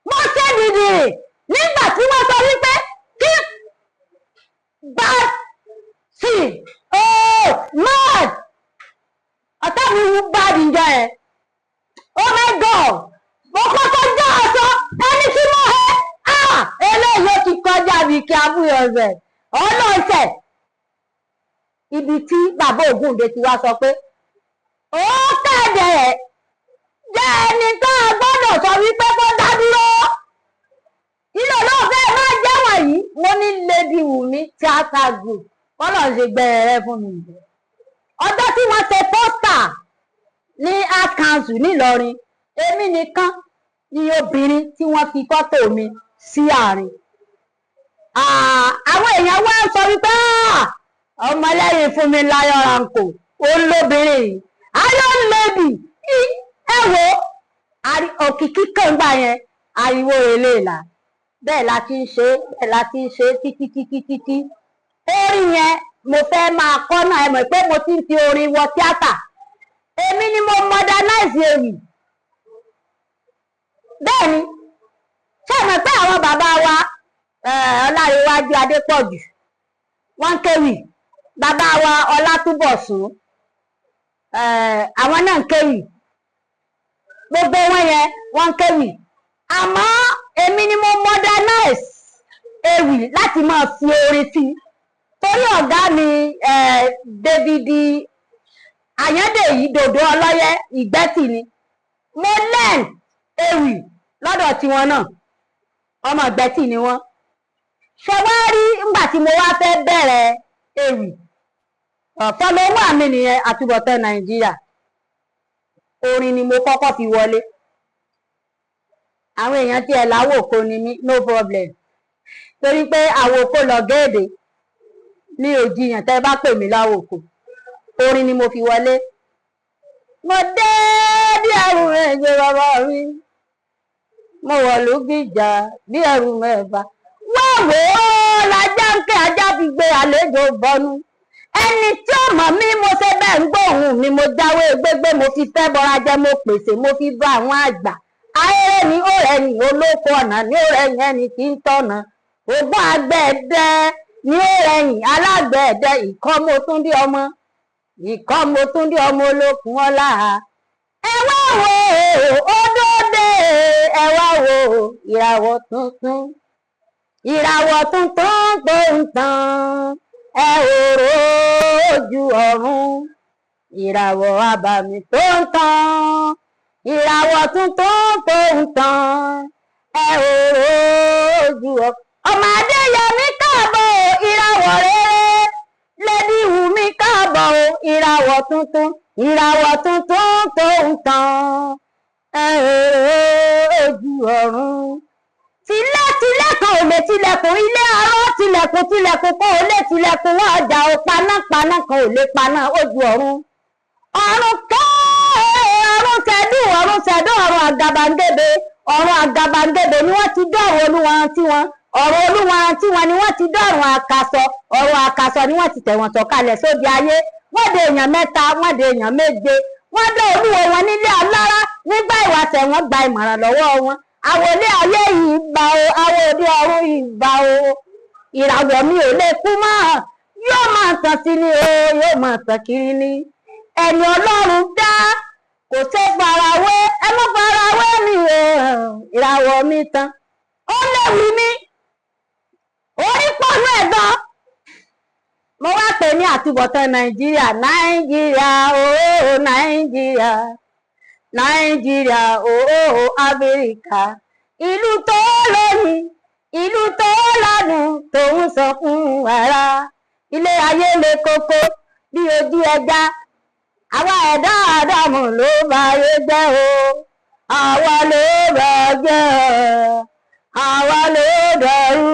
mo ṣe dìdì nígbà tí wọ́n sọ wípé kí bá sí mad ọ̀tá mi wú bá dìjọ ẹ̀ oh my God mo kọ́kọ́ já aṣọ ẹni tí mo eléyìí ó ti kọjá bí kí abúlé ọ̀sẹ̀ ọlọ́ọ̀sẹ̀ ibi tí bàbá Ògúndé ti wá sọ pé ó kẹ̀dẹ̀ jẹ́ ẹni tó a gbọ́dọ̀ sọ wípé kó dá dúró ilé olóòfẹ́ máa jẹ́ wọ̀nyí mo ní Lady Wunmi Theatre Group kọ́lọ̀ ṣe gbẹ̀rẹ̀ fún mi ọjọ́ tí wọ́n ṣe pósítà ní Art Council nílọrin èmi nìkan ni obìnrin tí wọ́n fi fọ́tò mi sí àárín àwọn èèyàn wá sọ wípé ọmọlẹ́yìn Fúnmiláyọ̀ Ránkò olóbìnrin Iron Lady ẹ wo òkìkí kan gbà yẹn ariwo èlé là bẹ́ẹ̀ la ti ń ṣe bẹ́ẹ̀ la ti ń ṣe títí orin yẹn mo fẹ́ máa kọ́ náà ẹ mọ̀ pé mo ti ń fi orin wọ tíátà èmi ni mo modernize ewì bẹ́ẹ̀ ni ṣé ẹ mọ̀ pé àwọn bàbá wa Ọlárewájú Adépọ̀jù wọ́n ń kéwì bàbá wa Ọlátúbọ̀sún àwọn náà ń kéwì gbogbo wọn yẹn wọ́n ń kéwì àmọ́ èmi ni mo modernize ewì láti máa fi orin sí torí ọ̀gá mi David Àyándèyí Dòdò Ọlọ́yẹ Ìgbẹ́tì ni mo learn ewì lọ́dọ̀ tiwọn náà ọmọ Ìgbẹ́tì ni wọ́n ṣe wá rí nígbà tí mo wá fẹ́ bẹ̀rẹ̀ ewì fọlọ́wọ́ àmì nìyẹn Àtúbọ̀tán Nàìjíríà orin ni mo kọ́kọ́ fi wọlé àwọn èèyàn tí ẹ láwòkó ni mí no problem torí pé àwòkó lọ géèdè ní òjìyàn tẹ́ bá pè mí láwòkó orin ni mo fi wọlé mo dé bí ẹrù méje bàbá mi mo wọ̀ ló gbìjà bí ẹrù mẹ́fà wọ́n wò ó lajá ń ké ajá fi gbé àlejò bọnú ẹni tí ó mọ̀ mí mo ṣe bẹ́ẹ̀ ń gbóhùn mi mo jáwé gbégbé mo fi fẹ́ bọ́ra jẹ́ mo pèsè mo fi bá àwọn àgbà ayé ni ó rẹ̀yìn olóko ọ̀nà ni ó rẹ̀yìn ẹni tí ń tọ̀nà ogún àgbẹ̀dẹ ni ó rẹ̀yìn alágbẹ̀dẹ ìkọ́ mo tún dé ọmọ olókun ọlá ẹ wá wo òdòdó ẹ wá wo ìràwọ̀ tuntun tó ń tàn ẹ òrò ojú ọ̀run ìràwọ̀ abàmì tó ń tàn ìràwọ̀ tuntun tó ń tàn ẹ òrò ojú ọ̀run ọmọ Adéyẹmí káàbọ̀ ìràwọ̀ rere Lady Wùmí káàbọ̀ ìràwọ̀ tuntun tó ń tàn ẹ òrò ojú ọ̀run tilẹ̀ kan ò lè tilẹ̀kùn ilé arọ́ tilẹ̀kùn kan ò lè tilẹ̀kùn wọn ọjà ò paná kan ò lè paná ojú ọ̀run ọ̀run ṣẹ̀dún ọ̀run àgàbàǹgebè ni wọ́n ti dọ̀rùn olúwa tiwọn ọ̀rọ̀ olúwa tiwọn ni wọ́n ti dọ̀rùn àkàsọ ọ̀rọ̀ àkàsọ ni wọ́n ti tẹ̀wọ̀n sọ̀kalẹ̀ sóde ayé wọ́n dé èèyàn mẹ́ta wọ́n dé èèyàn méje wọ́n dé olúwo wọn nílé alára nígbà ìwàsẹ̀ wọn gba ìmọ̀ràn lọ́wọ́ wọn àwòlé ayé yìí gbà o àwòdì ọ̀run yìí gbà o ìràwọ̀ mi ò lè kú mọ́ yóò máa tàn sí ni o yóò máa tàn kiri ni ẹni Ọlọ́run dá kò ṣe farawé ẹ má farawé mi o ìràwọ̀ mi tàn ó léwu mi orí pọ̀nú ẹ̀gbọ́n mo wá pè ní Àtúbọ̀tán Nàìjíríà ooo Nàìjíríà ooo Áfíríkà ìlú tó lóyìn ìlú tó ládùn tòun sọ fún ara ilé ayé le koko bí ojú ẹja àwa ẹ̀dá àdámù ló bá ayé jẹ́ o àwa ló bá jẹ́ àwa ló dẹrù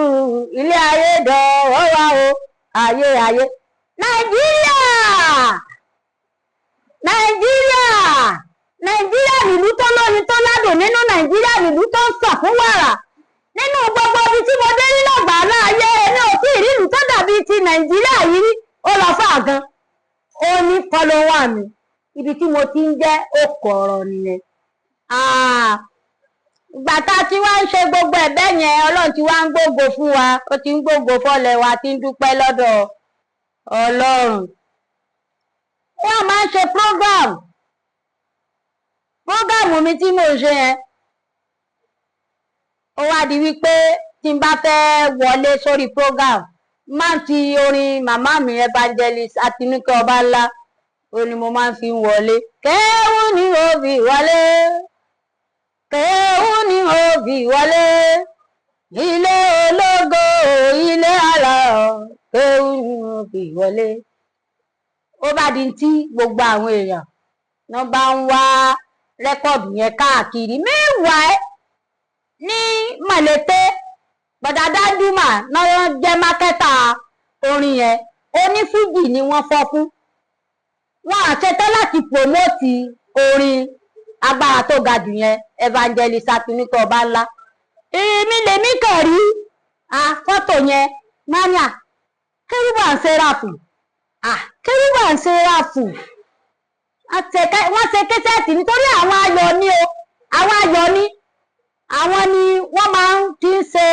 ilé ayé dọ̀wọ́ wa o ayé Nàìjíríà nílùú tó lóyin tó ládùn nínú Nàìjíríà nílùú tó ń sàn fún wàrà nínú gbogbo ibi tí mo dé rí lọ́gbàá ayé ẹni ò tí ì rí ìlú tó dàbí ti Nàìjíríà yìí ó lọ fà gan ó ní fọlọ́wọ́ mi ibi tí mo ti ń jẹ́ okò ọ̀rọ̀ nìyẹn ìgbà tá a ti wá ń ṣe gbogbo ẹ̀bẹ̀ yẹn Ọlọ́run ti wá ń gbógo fún wa ó ti ń gbógo fọ́lẹ̀ wa ti ń dúpẹ́ lọ́dọ̀ Ọlọ́run wọ́n máa ń ṣe program mi tí mo ṣe yẹn ó wá di wípé tí n bá fẹ́ wọlé sórí program máa ń fi orin màmá mi Evangelist Àtinúkẹ́ Ọbánlá ó ní mo máa ń fi wọlé kéwú ni ó fi wọlé kéwú ni ó fi wọlé ilé ológo ilé aláyọ̀ kéwú ni ó fi wọlé ó bá di tí gbogbo àwọn èèyàn náà bá ń wá rẹ́kọ̀dù yẹn káàkiri meanwhile ní Mọ̀lété bọ̀dá Dáńdúmà náà jẹ́ mákẹ́tà orin yẹn onífújì ni wọ́n fọ́ fún wọn àṣetán láti promote orin agbára tó ga jù yẹn Evangelist Àtinúkẹ́ Ọbánlá èmi lèmi kàn rí fọ́tò yẹn mania Kérúbù and Séráfù Kérúbù and Séráfù wọ́n ṣe késẹ́ẹ̀tì nítorí àwọn ayọ̀ ni o àwọn ayọ̀ ni àwọn ni wọ́n máa ń ti ń ṣe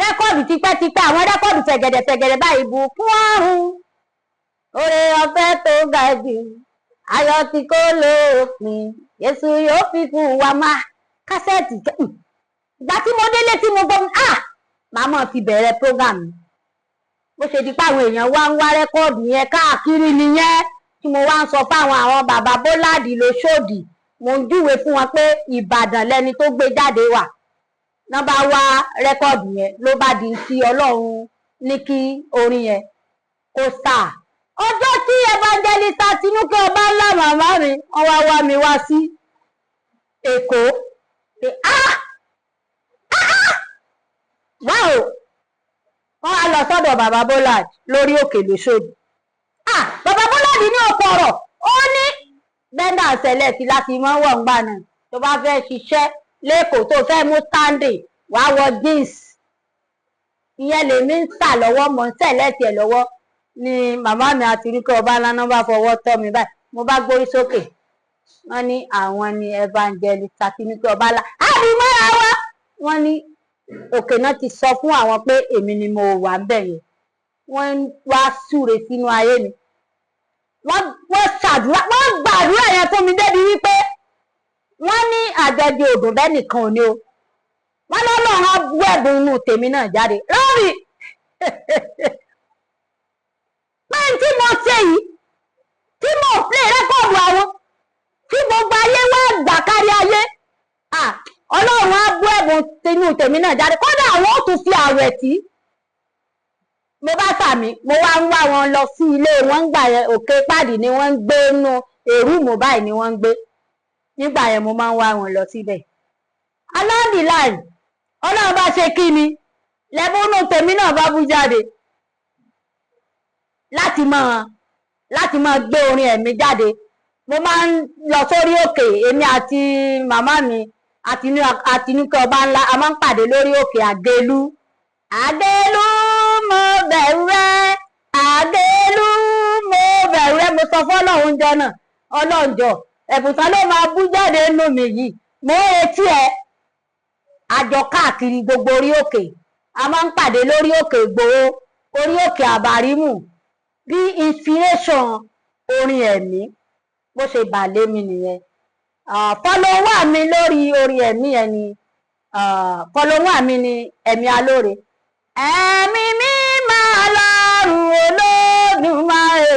rẹ́kọ̀dù tipẹ́tipẹ́ àwọn rẹ́kọ̀dù fẹ̀gẹ̀dẹ̀ báyìí bùkún ọ̀run oore ọ̀fẹ́ tó ga jù ayọ̀ tí kò lópin Jésù yóò fi fún wa máa kásẹ̀tì ìgbà tí mo délé tí mo gbọ́ màmá fi bẹ̀rẹ̀ program bó ṣe di pé àwọn èèyàn wá ń wá rẹ́kọ̀dù yẹn káàkiri nìyẹn tí mo wá ń sọ fáwọn àwọn bàbá Bọ́ládì lóṣòdì mo ń júwe fún wọn pé Ìbàdàn lẹni tó gbé jáde wà náà bá wá rẹ́kọ̀dù yẹn ló bá di ti Ọlọ́run ní kí orin yẹn kó sà ọjọ́ tí evangelist Tinúkẹ́ Ọbánlá màmá mi wọ́n wá wá mi wá sí Èkó pé wáò wọ́n wá lọ sọ́dọ̀ bàbá Bọ́ládì lórí òkè lóṣòdì bàbá Bọ́ládì ní ọ̀pọ̀ ọ̀rọ̀ ó ní bẹ́ndà sẹ̀lẹ̀tì láti mọ́ wọ̀ ń gbà náà tó bá fẹ́ ṣiṣẹ́ lẹ́kọ̀ọ́ tó fẹ́ mú standing wá wọ jeans ìyẹn lèmi ń tà lọ́wọ́ mọ̀ ń sẹ̀lẹ̀tì ẹ̀ lọ́wọ́ ni màmá mi Tinúkẹ́ Ọbánlá náà bá fọwọ́ tọ́ mi báyìí mo bá gbórí sókè wọ́n ní àwọn ni evangelist Tinúkẹ́ Ọbánlá àbímọ́ra wa wọ́n ní òkè náà ti sọ fún àwọn pé èmi ni mo wà ń bẹ̀ yẹn wọ́n wá súre sínú ayé mi wọ́n ṣàdúrà wọ́n gbàdúrà yẹn fún mi débi wípé wọ́n ní àjọjì òdùn bẹ́ẹ̀ nìkan ò ní o wọ́n lọ́lọ́run á bú ẹ̀bùn inú tèmi náà jáde lórí pé tí mo ṣe yìí tí mo play rẹ́kọ̀dù àwọn tí gbogbo ayé wá gbà kárí ayé Ọlọ́run á bú ẹ̀bùn inú tèmi náà jáde kódà àwọn ó tún fi àwẹ̀ tí mo bá sàmì mo wá ń wá wọn lọ sí ilé wọn ń gbà yẹn Òkè Pàdí ni wọ́n ń gbé nú èrú mobile ni wọ́n ń gbé nígbà yẹn mo máa ń wá wọn lọ síbẹ̀ along the line Ọlọ́run bá ṣe kí ni lẹ́bùnú tèmi náà bá bú jáde láti máa gbé orin ẹ̀mí jáde mo máa ń lọ sórí òkè èmi àti màmá mi Tinúkẹ́ Ọbánlá a máa ń pàdé lórí òkè Àgélú mo bẹ̀rù rẹ Àgélú mo bẹ̀rù rẹ mo sọ fọ́lọ́run jọ náà ọlọ́njọ́ ẹ̀bùsàn ló máa bú jáde nínú mi yìí mo retí ẹ àjọ káàkiri gbogbo orí òkè a máa ń pàdé lórí òkè Ìgbòho orí òkè Àbárímù bí inspiration orin ẹ̀mí bó ṣe bà lé mi nìyẹn fọlọ́wọ́ mi lórí orin ẹ̀mí ẹ̀ ni fọlọ́wọ́ mi ni Ẹ̀mí Alóore ẹ̀mí mi máa lọ́rùn Olódùmarè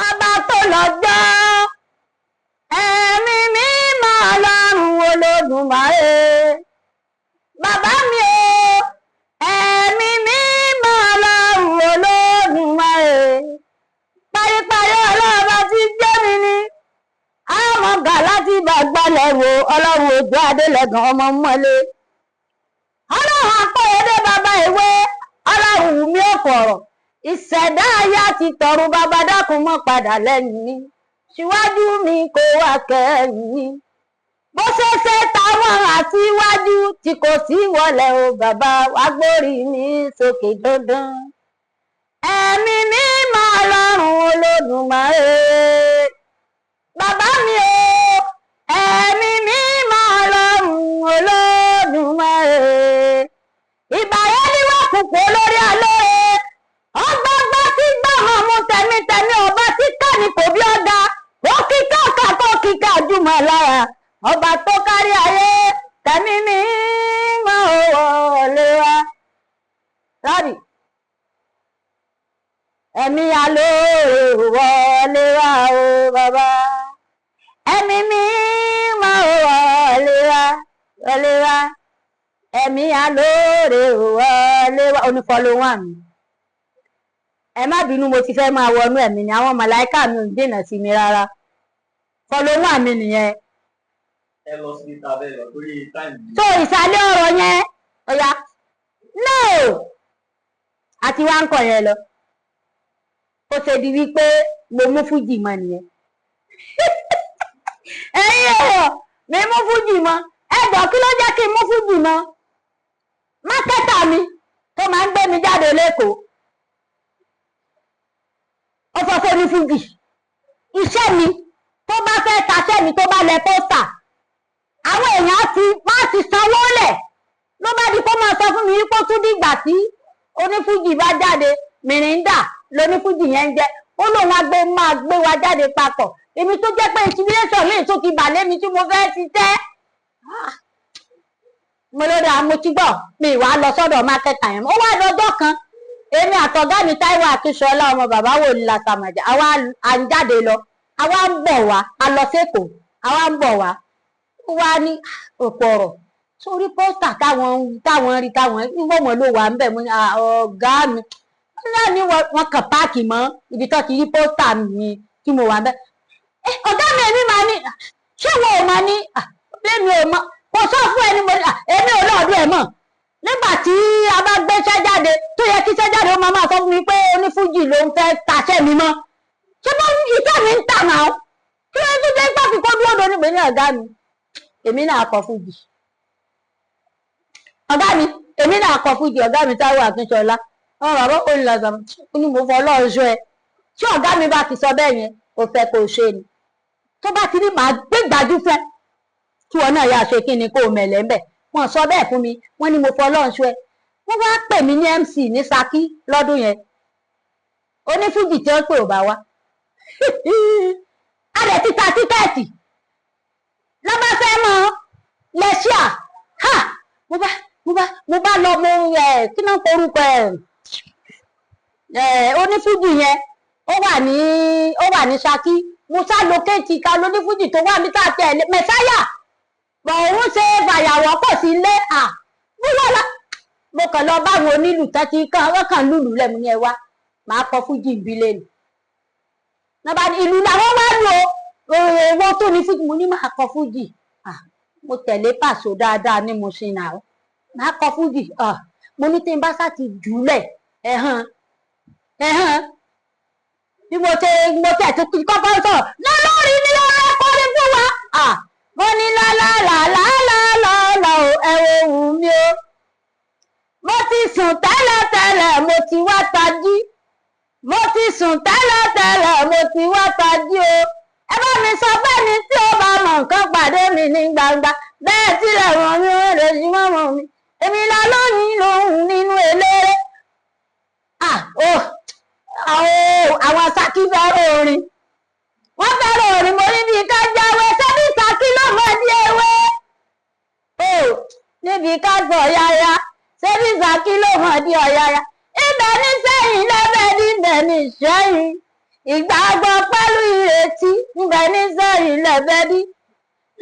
ọba tó lọ́jọ́ ẹ̀mí mi máa lọ́rùn Olódùmarè bàbá mi o ẹ̀mí mi máa lọ́rùn Olódùmarè paríparí ọlọ́ọ̀bá ti jẹ́ mi ni àwọn ọ̀gá láti bàgbálẹ̀ wo Ọlọ́run Òjó Adélẹ́gàn ọmọ mọ́lé Ọlọ́run Akóyèdé bàbá ìwé Ọlọ́run Wùmí Òkọ̀rọ̀ ìṣẹ̀dá ayá ti tọ̀run bàbá dákun mọ́ padà lẹ́yìn mi síwájú mi kó wá kẹ́yìn mi bó ṣe ṣe táwọn àtiwájú tí kò sí wọlé o bàbá wá gbórí mi sókè dandan ẹ̀mí mi máa lọ́rùn Olódùmarè bàbá mi o ẹ̀mí mi máa lọ́rùn Olódùmarè ìbàyẹ̀ ni wọ́n kúkú olórí Alóore ọgbọgbọ tí gbàmọ̀ mú tẹ̀mítẹ̀mí ọba tí kàní kò bí ọ̀dà ó kíkà kàkó kíkà jùmọ̀ lára ọba tó kárí ayé tẹ̀mí mi máa wọlé wá rábì Ẹ̀mí Alóore wọlé wá o bàbá ẹ̀mí mi máa wọlé wá Ẹ̀mí Alóore wọlé wá onífọlọ́wọ́ àmì ẹ má bínú mo ti fẹ́ máa wọnú ẹ̀mí ni àwọn màláíkà mi ò dènà sí mi rárá fọlọ́wọ́ àmì nìyẹn. ẹ lọ sí ìta bẹ́ẹ̀ lọ lórí táìmù. tó ìsàlẹ̀ ọ̀rọ̀ yẹn ọ̀yà no àti wá ń kọ̀ yẹn lọ ó ṣe di wípé mo mú fújì mọ́ nìyẹn ẹ̀yin èèyàn mi mú fújì mọ́ ẹ ẹ̀dọ̀ kí ló jẹ́ kí n mú fújì mọ́ mákẹ́tà mi tó máa ń gbé mi jáde lẹ́kọ̀ọ́ ó sọ fún mi fújì iṣẹ́ mi tó bá fẹ́ taṣẹ́ mi tó bá lẹ pósítà àwọn èèyàn máa ti sanwó lẹ̀ ló bá di kó máa sọ fún mi kó tún dìgbà tí onífújì bá jáde mìrìndà lónífújì yẹn ń jẹ́ ó lóun máa gbé wa jáde papọ̀ èmi tó jẹ́ pé intimidation lè tó ti bà lémi tí mo fẹ́ ti tẹ́ mo ló dáa mo ti gbọ́ mi ìwà lọ sọ́dọ̀ mákẹ́tà yẹn ó wá lọ́jọ́ kan èmi àtọ̀gá mi Táíwò Akínsọlá ọmọ bàbá wò ní làtàmàjà àwa à ń jáde lọ àwa ń bọ̀ wá a lọ sẹ́kọ̀ọ́ àwa ń bọ̀ wá ó wá ní òpò ọ̀rọ̀ sórí pósítà táwọn rí táwọn ìwọ̀n ló wà ń bẹ̀ mo ní ọ̀gá mi náà ni wọ́n kàn páàkì mọ́ ibi tó ti rí pósítà mi tí mo wà ń bẹ̀ ọ̀gá mi èmi máa ní ṣé wọn ò máa ní lẹ́mi ò mọ̀ kò sọ fún ẹni mo ní èmi ò lọ́ọ̀dún ẹ̀ mọ̀ nígbà tí a bá gbé iṣẹ́ jáde tó yẹ kí iṣẹ́ jáde ó máa sọ fún mi pé onífújì ló ń fẹ́ taṣẹ́ mi mọ́ ṣé bó iṣẹ́ mi ń tà náà kí ló tún dé pàfi kó dúró dóní pé ní ọ̀gá mi èmi náà kọ fújì ọ̀gá mi èmi náà kọ fújì ọ̀gá mi Táíwò Akínsọlá ọmọ bàbá olùlàsà ní mo fọ ọlọ́run ṣọ ẹ tí ọ̀gá mi bá ti sọ bẹ́ẹ̀ yẹn ó fẹ́ kó o ṣe ni tó bá ti ní màá gbé gbájú fẹ́ kí wọn náà yà ṣe kí ni kó o mẹ̀lẹ́ ń bẹ̀ wọ́n sọ bẹ́ẹ̀ fún mi wọ́n ní mo fọ ọlọ́run ṣọ ẹ wọ́n wá pè mí ní MC ní Ṣakí lọ́dún yẹn onífújì tí ó pè ò bá wá a lè ti ta tíkẹ́ẹ̀tì lọ́ba fẹ́ mọ́ lẹ́ṣíà ha mo bá lọ mo kí náà korúkọ onífújì yẹn ó wà ní Ṣakí mo sá lókèjì ká lónífújì tó wà níta tẹ̀lé mẹ́sáyà bọ̀ òun ṣe fàyàwọ́ pọ̀ sí ilé mo kàn lọ báwọn onílù tẹ́tí kan wọ́n kàn lùlù lẹ́mu ní ẹ wá màá kọ fújì ìbílẹ̀ ni nàbà ìlú làwọn wá lò owó tó ní fújì mo ní màá kọ fújì mo tẹ̀lé Pàṣọ dáadáa ní mo ṣe nà ó màá kọ fújì mo ní tí n bá sá ti jùlẹ̀ bí mo tẹ̀ tó kọ́kọ́ sọ̀rọ̀ lọ́lọ́rin ní ọ̀rẹ́ kọrin fún wa mo ní lálálálálálá ẹ̀wọ̀ ohun mi o mo ti sùn tẹ́lẹ̀tẹ́lẹ̀ mo ti wá tají mo ti sùn tẹ́lẹ̀tẹ́lẹ̀ mo ti wá tají o ẹ bá mi sọ fẹ́ni tí ó bá mọ̀ nǹkan pàdé mi ní gbangba bẹ́ẹ̀ tilẹ̀ wọ̀n mi ó lè ṣí mọ́mọ́ mi èmi la lóyún lòun nínú eléré àwọn Ṣakí fẹ́ràn orin wọ́n fẹ́ràn orin mo ní bí ká jáwé sẹ́bí Ṣakí ló mọ̀ ní ewé níbi ká sọ yáyá sẹ́bí Ṣakí ló mọ̀ ní ọ̀yáyá ibẹ̀ ní sẹ́yìn lẹ́bẹ̀ níbẹ̀ ní ìṣẹ́yìn ìgbàgbọ́ pẹ̀lú ìrètí ibẹ̀ ní sẹ́yìn lẹ́bẹ̀ ní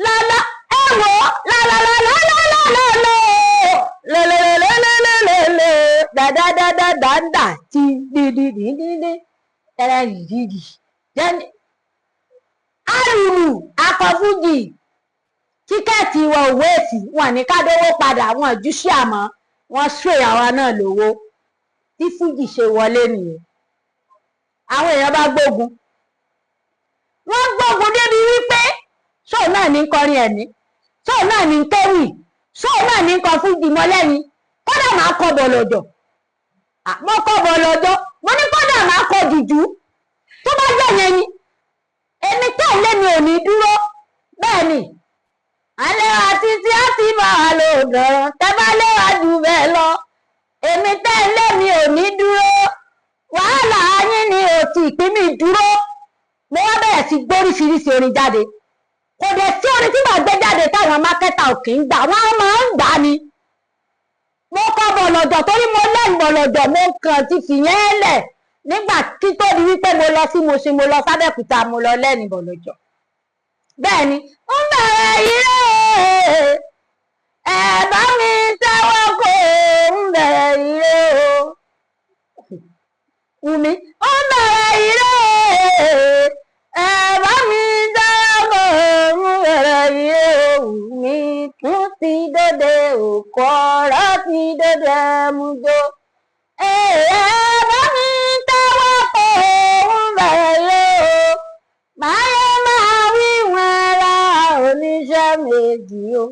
lọ́lá ẹ̀wọ̀ lọ́lọ́lọ́lọ́lọ́lọ́lọ́lọ́lọ́lọ́lọ́lọ́lọ́ dàdàdàdàdà tí dídídídídí ẹ̀rẹ́dìdì jẹ́ni arùrù akọ̀fújì tíkẹ́ẹ̀tì wọn ò wéèsì wọn ní kádówó padà wọn jù sí àmọ́ wọn ṣe àwa náà lówó tí fújì ṣe wọlé nìyẹn àwọn èèyàn bá gbógun wọn gbógun débi wípé ṣóò náà ní kọrin ẹ̀mí ṣóò náà ní kéwì ṣóò náà ní kọ fújì mọ́lẹ́ni kódà máa kọ bọ̀lọ̀jọ̀ mo kọ bọ̀lọ̀jọ̀ mo ní kódà máa kọ jùjú tó bá jẹ́ yẹn ni èmi tẹ̀lé mi ò ní dúró bẹ́ẹ̀ ni àlewà títí á ti bá wa lò gan tẹ́ bá léwà jù bẹ́ẹ̀ lọ èmi tẹ̀lé mi ò ní dúró wàhálà yín ni ò tí ìpín mi dúró mo wá bẹ̀rẹ̀ sí gbóríṣiríṣi orin jáde kò dẹ̀ sí orin tí màá gbé jáde táwọn mákẹ́tà ò kì í gbà wọ́n máa ń gbà ni mo kọ bọ̀lọ̀jọ̀ torí mo lẹ́nu bọ̀lọ̀jọ̀ mo kàn ti fìyẹn lẹ̀ nígbà tí tó di wípé mo lọ sí Mùṣín mo lọ sábẹ́kúta mo lọ lẹ́nu bọ̀lọ̀jọ̀ bẹ́ẹ̀ ni ó ń bẹ̀rẹ̀ ire ẹ̀ bá mi tẹ́wọ́ kó ń bẹ̀rẹ̀ ire o Wùmí ó ń bẹ̀rẹ̀ ire ẹ̀ bá mi tẹ́wọ́ kó ń bẹ̀rẹ̀ ire o Wùmí tún ti dòde òkò ọ̀rọ̀ ti dòde mújó bá mi tẹ́wọ́ kó ń bẹ̀rẹ̀ ire o máa wí wọn ra oníṣẹ́ méjì o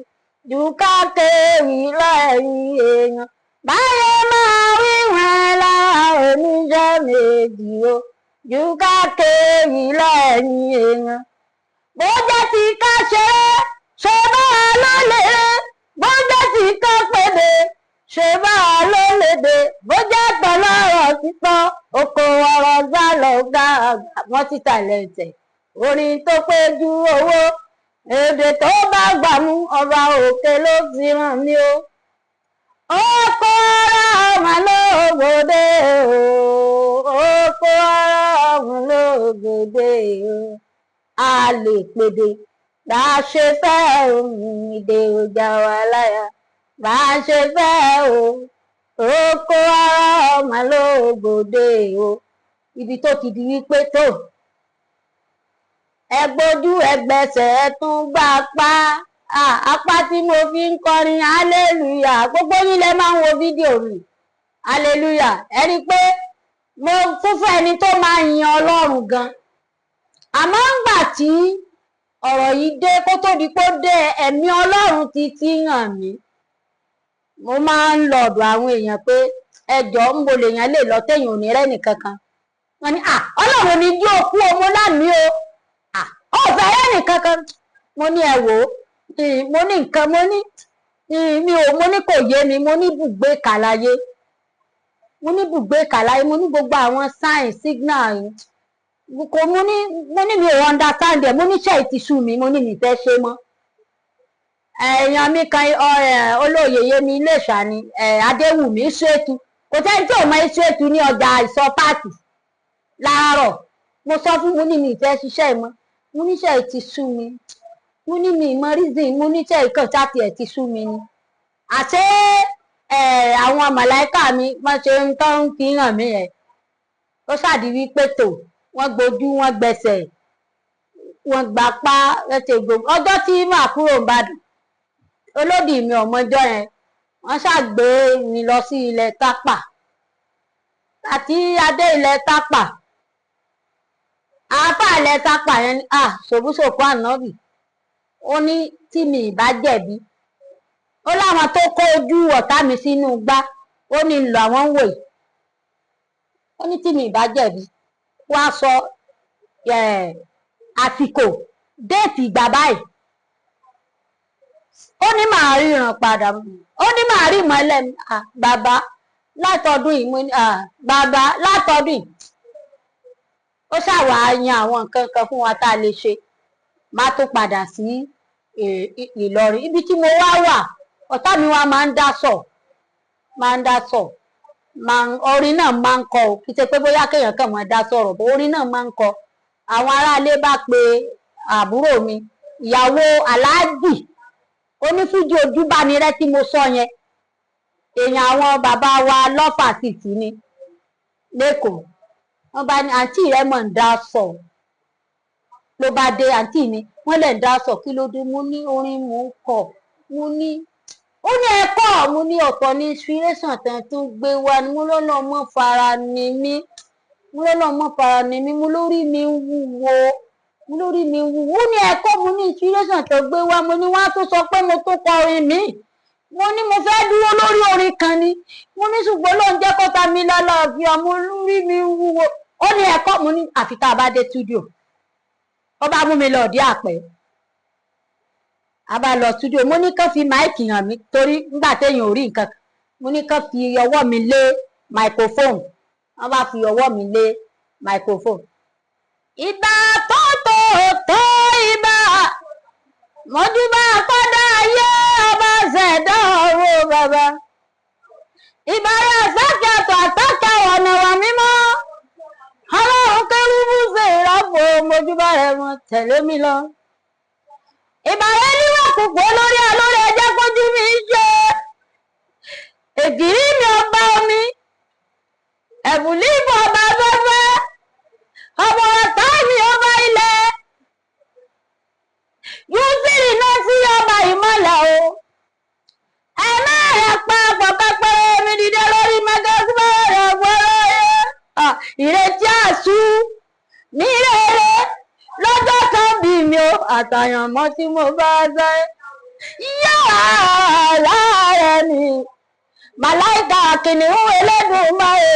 jù ká kéwì lẹ́yìn èèyàn báyé máa wí wọn lára oníṣẹ́ méjì o jù ká kéwì lẹ́yìn èèyàn bó jẹ́ ti ká ṣe bá a ló lè bó jẹ́ ti ká pèdè ṣe bá a ló lè dé bó jẹ́ tọ́lọ́rọ̀ títọ́ oko ọ̀rọ̀ gbá lọ gá àwọn títà lẹ́tẹ̀ orin tó pé ju owó èdè tó bá gbà mú ọba òkè ló fi hàn mí o oko ọ̀rọ̀ ọmọ lóògbòdè o oko ọ̀rọ̀ ọmọ lóògbòdè o a lè pèdè bá a ṣe fẹ́ ohun ìdè ọjà wa láyà bá a ṣe fẹ́ o oko ọ̀rọ̀ ọmọ lóògbòdè o ibi tó ti di wípé tó ẹ gbójú ẹgbẹ̀sẹ̀ ẹ tún gbà pa apá tí mo fi ń kọrin hallelujah gbogbo yín lẹ máa ń wo fídíò mi hallelujah ẹ rí i pé mo fúnfún ẹni tó máa yin Ọlọ́run gan àmọ́ ńgbà tí ọ̀rọ̀ yìí dé kó tó di pé ó dé ẹ̀mí Ọlọ́run ti hàn mí mo máa ń lọ ọ̀dọ̀ àwọn èèyàn pé ẹjọ́ ń bo lèèyàn lè lọ téèyàn ò ní rẹ́nì kankan wọ́n ní Ọlọ́run ní jí òkú ọmọ láàmì o ọ̀fẹ́ rẹ́nì kankan mo ní ẹ wò ó mo ní nǹkan mo ní kò yé mi mo ní bùgbé kàláyé mo ní gbogbo àwọn sign signal kò mo ní mi ò understand ẹ mo ní ṣe ti sú mi mo ní mi fẹ́ ṣe mọ́ èèyàn mi kan olóyèyé mi Iléṣà ni Adéwùmí Ṣètù kò sẹ́ni tí ò mọ Ṣètù ní ọjà ìsọ páàkì láàárọ̀ mo sọ fún mo ní mi fẹ́ ṣiṣẹ́ mọ́ mo ní ṣe ti sú mi mo ní mi mọ reason mo ní ṣe ìkàn sáti ẹ̀ ti sú mi ni àṣé àwọn màláìkà mi wọ́n ṣe ń tán fi hàn mí ẹ̀ ó ṣàdí wípé tò wọ́n gbójú wọ́n gbẹsẹ̀ wọ́n gbapá ẹsẹ̀ gbogbo ọjọ́ tí mà kúrò ń bàdàn olódì mi ọmọjọ́ yẹn wọ́n ṣàgbé mi lọ sí ilẹ̀ tápà àti adé ilẹ̀ tápà àáfà ilẹ̀ tápà yẹn ni ṣòbúṣòkú ànábì ó ní tí mi ìbá jẹ̀bi ó láwọn tó kó ojú ọ̀tá mi sínú gbá ó ní lọ àwọn ń wò yìí ó ní tí mi ìbá jẹ̀bi wá sọ àsìkò déètì ìgbà báyìí ó ní màá ríran padà ó ní màá rí ìmọ́lẹ̀ bàbá látọdún yìí mo ní bàbá látọdún yìí ó ṣàwà yan àwọn nǹkan kan fún wa tá a lè ṣe má tó padà sí Ìlọrin ibi tí mo wá wà ọ̀tá mi wá máa ń dá sọ orin náà máa ń kọ ò kí ṣe pé bóyá kéèyàn kàn máa dá sọ̀rọ̀ bó orin náà máa ń kọ àwọn aráalé bá pe àbúrò mi ìyàwó aláàjì onífújì ojúbánirẹ́ tí mo sọ yẹn èèyàn àwọn bàbá wa lọ́fà títì ni lẹ́kọ̀ọ́ wọ́n bá ní àǹtí rẹ̀ mọ̀ ń dá sọ ló bá dé àǹtí mi wọ́n lè dá sọ kí ló dé mo ní orin mò ń kọ mo ní ó ní ẹ̀kọ́ mo ní ọ̀tọ̀ ní inspiration tán tó gbé wá ni mo lọ́nà mọ́ fara ni mí mo lórí mi ń wúwo ó ní ẹ̀kọ́ mo ní inspiration tó gbé wá mo ní wọ́n á tó sọ pé mo tó kọ orin mi mo ní mo fẹ́ dúró lórí orin kan ni mo ní ṣùgbọ́n ló ń jẹ́ kọ́ta mi lálàáfíà mo lórí mi ń wúwo ó ní ẹ̀kọ́ mo ní àfi tá a bá dé studio ó bá mú mi lọ ọ̀dí àpẹ a bá lọ studio mo ní kán fi máìkì hàn mí torí nígbà téèyàn ò rí nǹkan mo ní kán fi ọwọ́ mi lé microphone wọ́n bá fi ọwọ́ mi lé microphone. ìgbà tó ìbà mọ́júbà kọ́dá ayé ọba ṣẹ̀dá ọ̀rọ̀ bàbá ìbára sákàtọ̀ àtàkà ọ̀nà wà mímọ́ ọlọ́run kẹ́rùbù ṣe ìrọ́pò mọ́júbà rẹ̀ mọ́ tẹ̀lé mi lọ. ìbàrẹ̀ níwọ̀n púpọ̀ lórí alórí ẹjẹ́ kójú mi ṣe ègìrí mi ọba omi ẹ̀bùlí ìbò ọba afẹ́fẹ́ ọmọ ọ̀tá mi ọba ilẹ̀ yúsìrì náà sí ọba ìmọ̀lẹ̀ o ẹ máa rẹ̀ pa pọ̀pẹ́pẹ́ mi dìde lórí mẹ́gẹ́símẹ́ rẹ̀ gbọ́rọ̀ ìrètí àṣù ní rere lọ́jọ́ kan bí mi o àtàyànmọ́ tí mo bá sáré yàrá rẹ̀ ni màláìka kìnìún Elédùmarè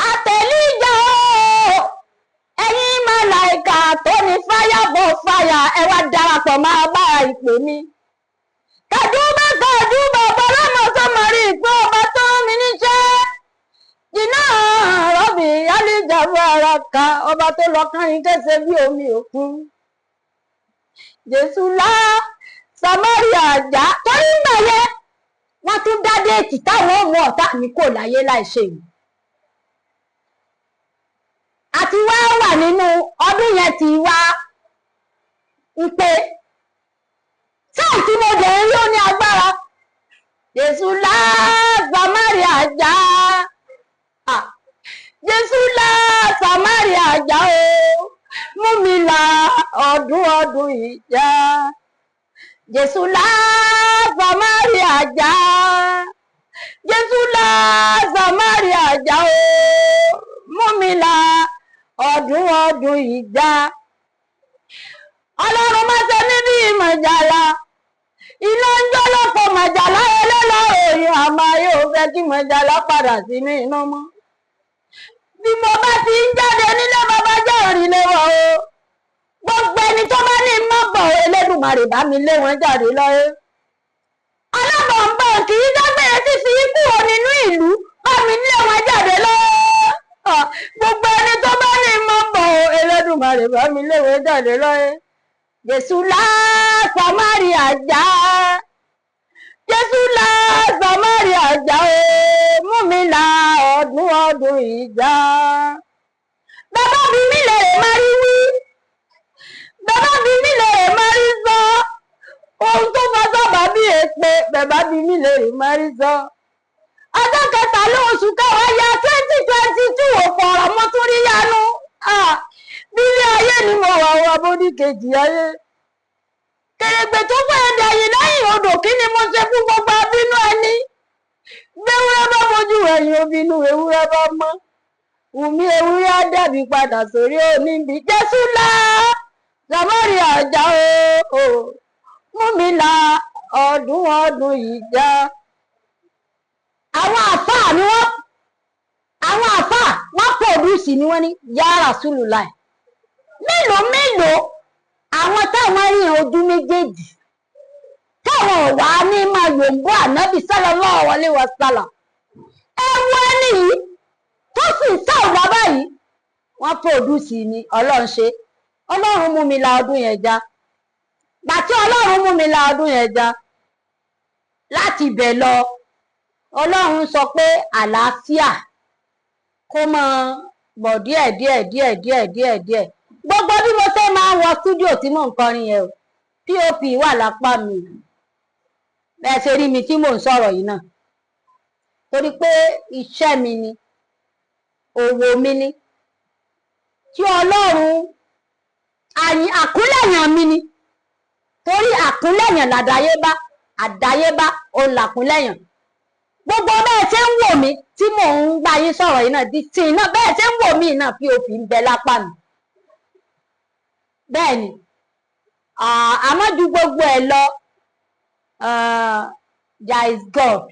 àtẹ̀líjà o ẹ̀yin màláìka tó ní fáyà bọ̀ fáyà ẹ wá darapọ̀ máa bá ìpè mi. kàdúbà bọ́lámọ sọmọrí ìpè ọba tó mi níṣẹ́ jìnnà rọ́bì alíjàbọ̀ ara ka ọba tó lọ kárin kẹsẹ̀ bí omi òkun. Jésù lá Samaria jà torí ìgbà yẹn wọ́n tún dá déètì táwọn ọmọ ọ̀tá mi kò láyé láìṣe yìí. àti wá wà nínú ọdún yẹn ti wá ń pé sáà tí mo dẹ̀ ń rí ó ní agbára. Jésù lá Samaria jà Jésù lá Samaria jà o mú mi la ọdún ìjà. Jésù lá Samaria jà Jésù lá Samaria jà o mú mi la ọdún ìjà. Ọlọ́run má ṣe mí bí mọ̀jàlá iná ń jó lọ́pọ̀ mọ̀jàlá ẹlẹ́lọ́ òyìn àmọ́ yóò fẹ́ kí mọ̀jàlá padà sínú iná mọ́. Bí mo bá ti ń jáde nílé bàbá jẹ́ òrìlẹ̀ wọ̀ o gbogbo ẹni tó bá ní mọ́bọ̀ Elédùmarè bá mi lé wọn jáde lọ́yẹ́. alábọ̀nbọ̀n kì í dágbére tí fi kúrò nínú ìlú bá mi lé wọn jáde lọ́yẹ́. gbogbo ẹni tó bá ní mọ́bọ̀ Elédùmarè bá mi lé wọn jáde lọ́yẹ́. Jésù lá Samaria jà Jésù lá Samaria jà o mú mi la ọdún ìjà. bàbá bí mi lè máa rí wí bàbá bí mi lè máa rí sọ ohun tó fọ́ sábà bí èpè bàbá bí mi lè máa rí sọ. ọjọ́ kẹta lóṣù kẹwàá ya 2022 òfò ọ̀rọ̀ mo tún rí yanu. bílé ayé ni mo wà wà bódì kejì ayé. kèrègbè tó fẹ́ dẹ̀yìn lẹ́yìn odò kí ni mo ṣe fún gbogbo abínú ẹni. gbéwúrẹ́ bá mojú ẹ̀yìn obìnú ewúrẹ́ bá mọ́. wùmí ewúrẹ́ á dàbí padà sórí oníbi. Jésù lá Samaria jà o mú mi la ọdún ìjà. àwọn àfáà wọ́n pòdúsì ni wọ́n ní yá Rasulullah. mélòó àwọn táwọn rí ojú méjèèjì táwọn ọ̀wá ní máa yòǹbó ànábì sallallahu alaihi wasallam. ẹwọ ẹni yìí tó sì ń sáwọ́ báyìí wọ́n pòdúsì ni Ọlọ́run ṣe. Ọlọ́run mú mi la ọdún yẹn já. gbàtí Ọlọ́run mú mi la ọdún yẹn já láti ibẹ̀ lọ Ọlọ́run sọ pé àlàáfíà kó máa bọ̀ díẹ̀. gbogbo bí mo ṣe máa ń wọ stúdíò tí mò ń kọrin yẹn o pop wà lápá mi bẹ́ẹ̀ ṣe rí mi tí mò ń sọ̀rọ̀ yìí náà torí pé iṣẹ́ mi ni òwò mi ni tí Ọlọ́run àkúnlẹ̀yàn mi ni torí àkúnlẹ̀yàn àdáyébá òun làkúnlẹ̀yàn. gbogbo bẹ́ẹ̀ ṣe ń wò mí tí mò ń bá yín sọ̀rọ̀ yìí náà di tí iná bẹ́ẹ̀ ṣe ń wò mí náà pop ń bẹ lápá mi. bẹ́ẹ̀ ni àmọ́ ju gbogbo ẹ̀ lọ there is God.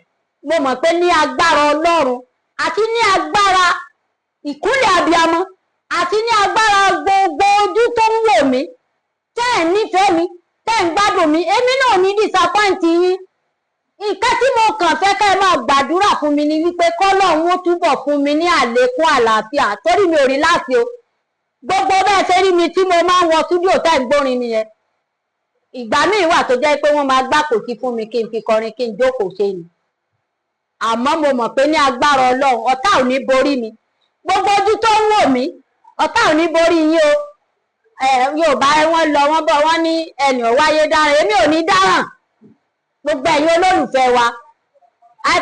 mo mọ̀ pé ní agbára Ọlọ́run àti ní agbára ìkúnlẹ̀ abiyamọ àti ní agbára gbogbo ojú tó ń wò mí tẹ́ ẹ̀ nífẹ̀ẹ́ mi tẹ́ ẹ̀ ń gbádùn mi èmi náà ní disappoint yín. nǹkan tí mo kàn fẹ́ ká ẹ máa gbàdúrà fún mi ni wípé kọ́lọ́run ó túbọ̀ fún mi ní àlékún àlàáfíà torí mi ò rí láti o. gbogbo bẹ́ẹ̀ ṣe rí mi tí mo máa ń wọ stúdíò tẹ́ ń gbórin nìyẹn. ìgbà míì wà tó jẹ́ pé wọ́n máa gbàpòkí fún mi kí n fi kọrin kí n jókòó ṣe ni. àmọ́ mo mọ̀ pé ní agbára Ọlọ́run ọ̀tá ò ní borí mi. gbogbo ojú tó ń wò mí ọ̀tá ò ní borí yín o. Yorùbá wọn lọ wọn bọ̀ wọ́n ní ẹnì ọ̀wáyé dáràn èmi ò ní dáràn. gbogbo ẹ̀yin olólùfẹ́ wa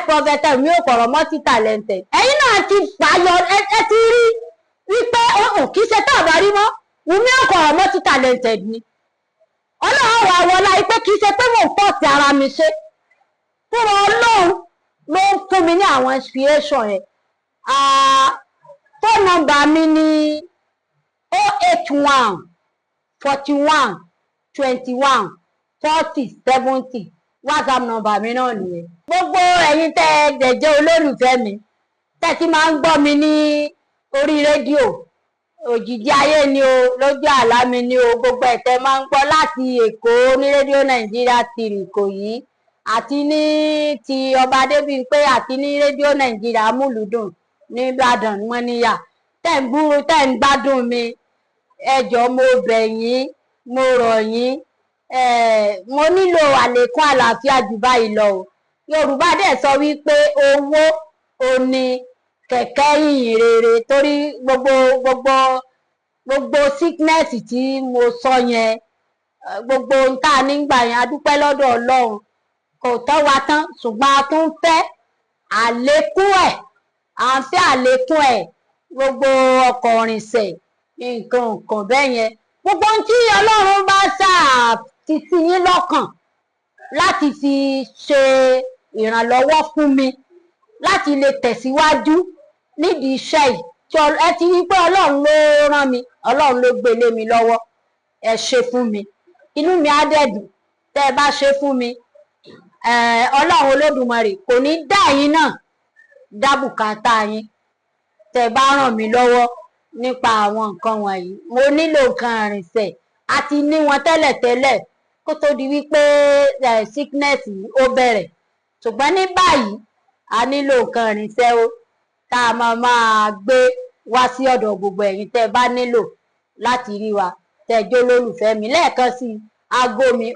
prophet mi ò kọ̀rọ̀ multi talented ẹ̀yin náà ti fàyọ ẹ ti rí wípé kì í ṣe tá àbárí mọ́ Wùmí ò kọ̀rọ̀ multi talented ni. Ọlọ́run wà wọlá pé kì í ṣe pé mò ń pọ̀ sí ara mi ṣe fúnra Ọlọ́run ló ń fún mi ní àwọn inspiration yẹn. phone number mi ni 081 41 21 4070 WhatsApp number mi náà nìyẹn. Gbogbo ẹ̀yin tẹ́ ẹ jẹ́ olólùfẹ́ mi tẹ́ ti máa ń gbọ́ mi ní orí rédíò òjìji ayé ni o, lójú àlá mi ni o, gbogbo ẹ̀ tẹ́ máa ń gbọ́ láti Èkó ní rédíò Nàìjíríà 3 Ìkòyí àti ní ti Ọba Adébímpé àti ní rédíò Nàìjíríà Amúlùdùn ní Ìbàdàn Mọ́níyà tẹ́ ń gbádùn mi. Ẹ jọ̀ọ́ mo bẹ̀ yín, mo rọ̀ yín, mo nílò àlékún àlàáfíà jù báyìí lọ o. Yorùbá dẹ̀ sọ wípé owó òní kẹ̀kẹ́ ìyìn rere, torí gbogbo sickness tí mo sọ yẹn, gbogbo ohun tá a nígbà yẹn a dúpẹ́ lọ́dọ̀ Ọlọ́run kò tọ́ wa tán, ṣùgbọ́n a tún fẹ́ àlékún ẹ̀, à ń fẹ́ àlékún ẹ̀, gbogbo ọkọ̀ ìrìnsẹ̀ nǹkan bẹ́ẹ̀ yẹn, gbogbo ohun tí Ọlọ́run bá ti sí yín lọ́kàn láti fi ṣe ìrànlọ́wọ́ fún mi láti lè tẹ̀síwájú nídìí iṣẹ́ yìí tí ẹ ti rí pé Ọlọ́run ló rán mi, Ọlọ́run ló gbé lé mi lọ́wọ́, ẹ ṣe fún mi, inú mi á dẹ̀ dùn tẹ́ ẹ bá ṣe fún mi. Ọlọ́run Olódùmarè kò ní dá yín náà dá bùkátà yín tẹ́ ẹ bá ràn mí lọ́wọ́ nípa àwọn nǹkan wọ̀nyí. Mo nílò nǹkan ìrìnsẹ̀ àti ní wọn tẹ́lẹ̀tẹ́lẹ̀ kó tó di wípé sickness yìí ó bẹ̀rẹ̀, ṣùgbọ́n ní báyìí a nílò nǹkan ìrìnsẹ̀ o tá a máa gbé wá sí ọ̀dọ̀ gbogbo ẹ̀yin tẹ́ ẹ bá nílò láti rí wa tẹ́ ẹ jẹ́ olólùfẹ́ mi. Lẹ́ẹ̀kan sí aago mi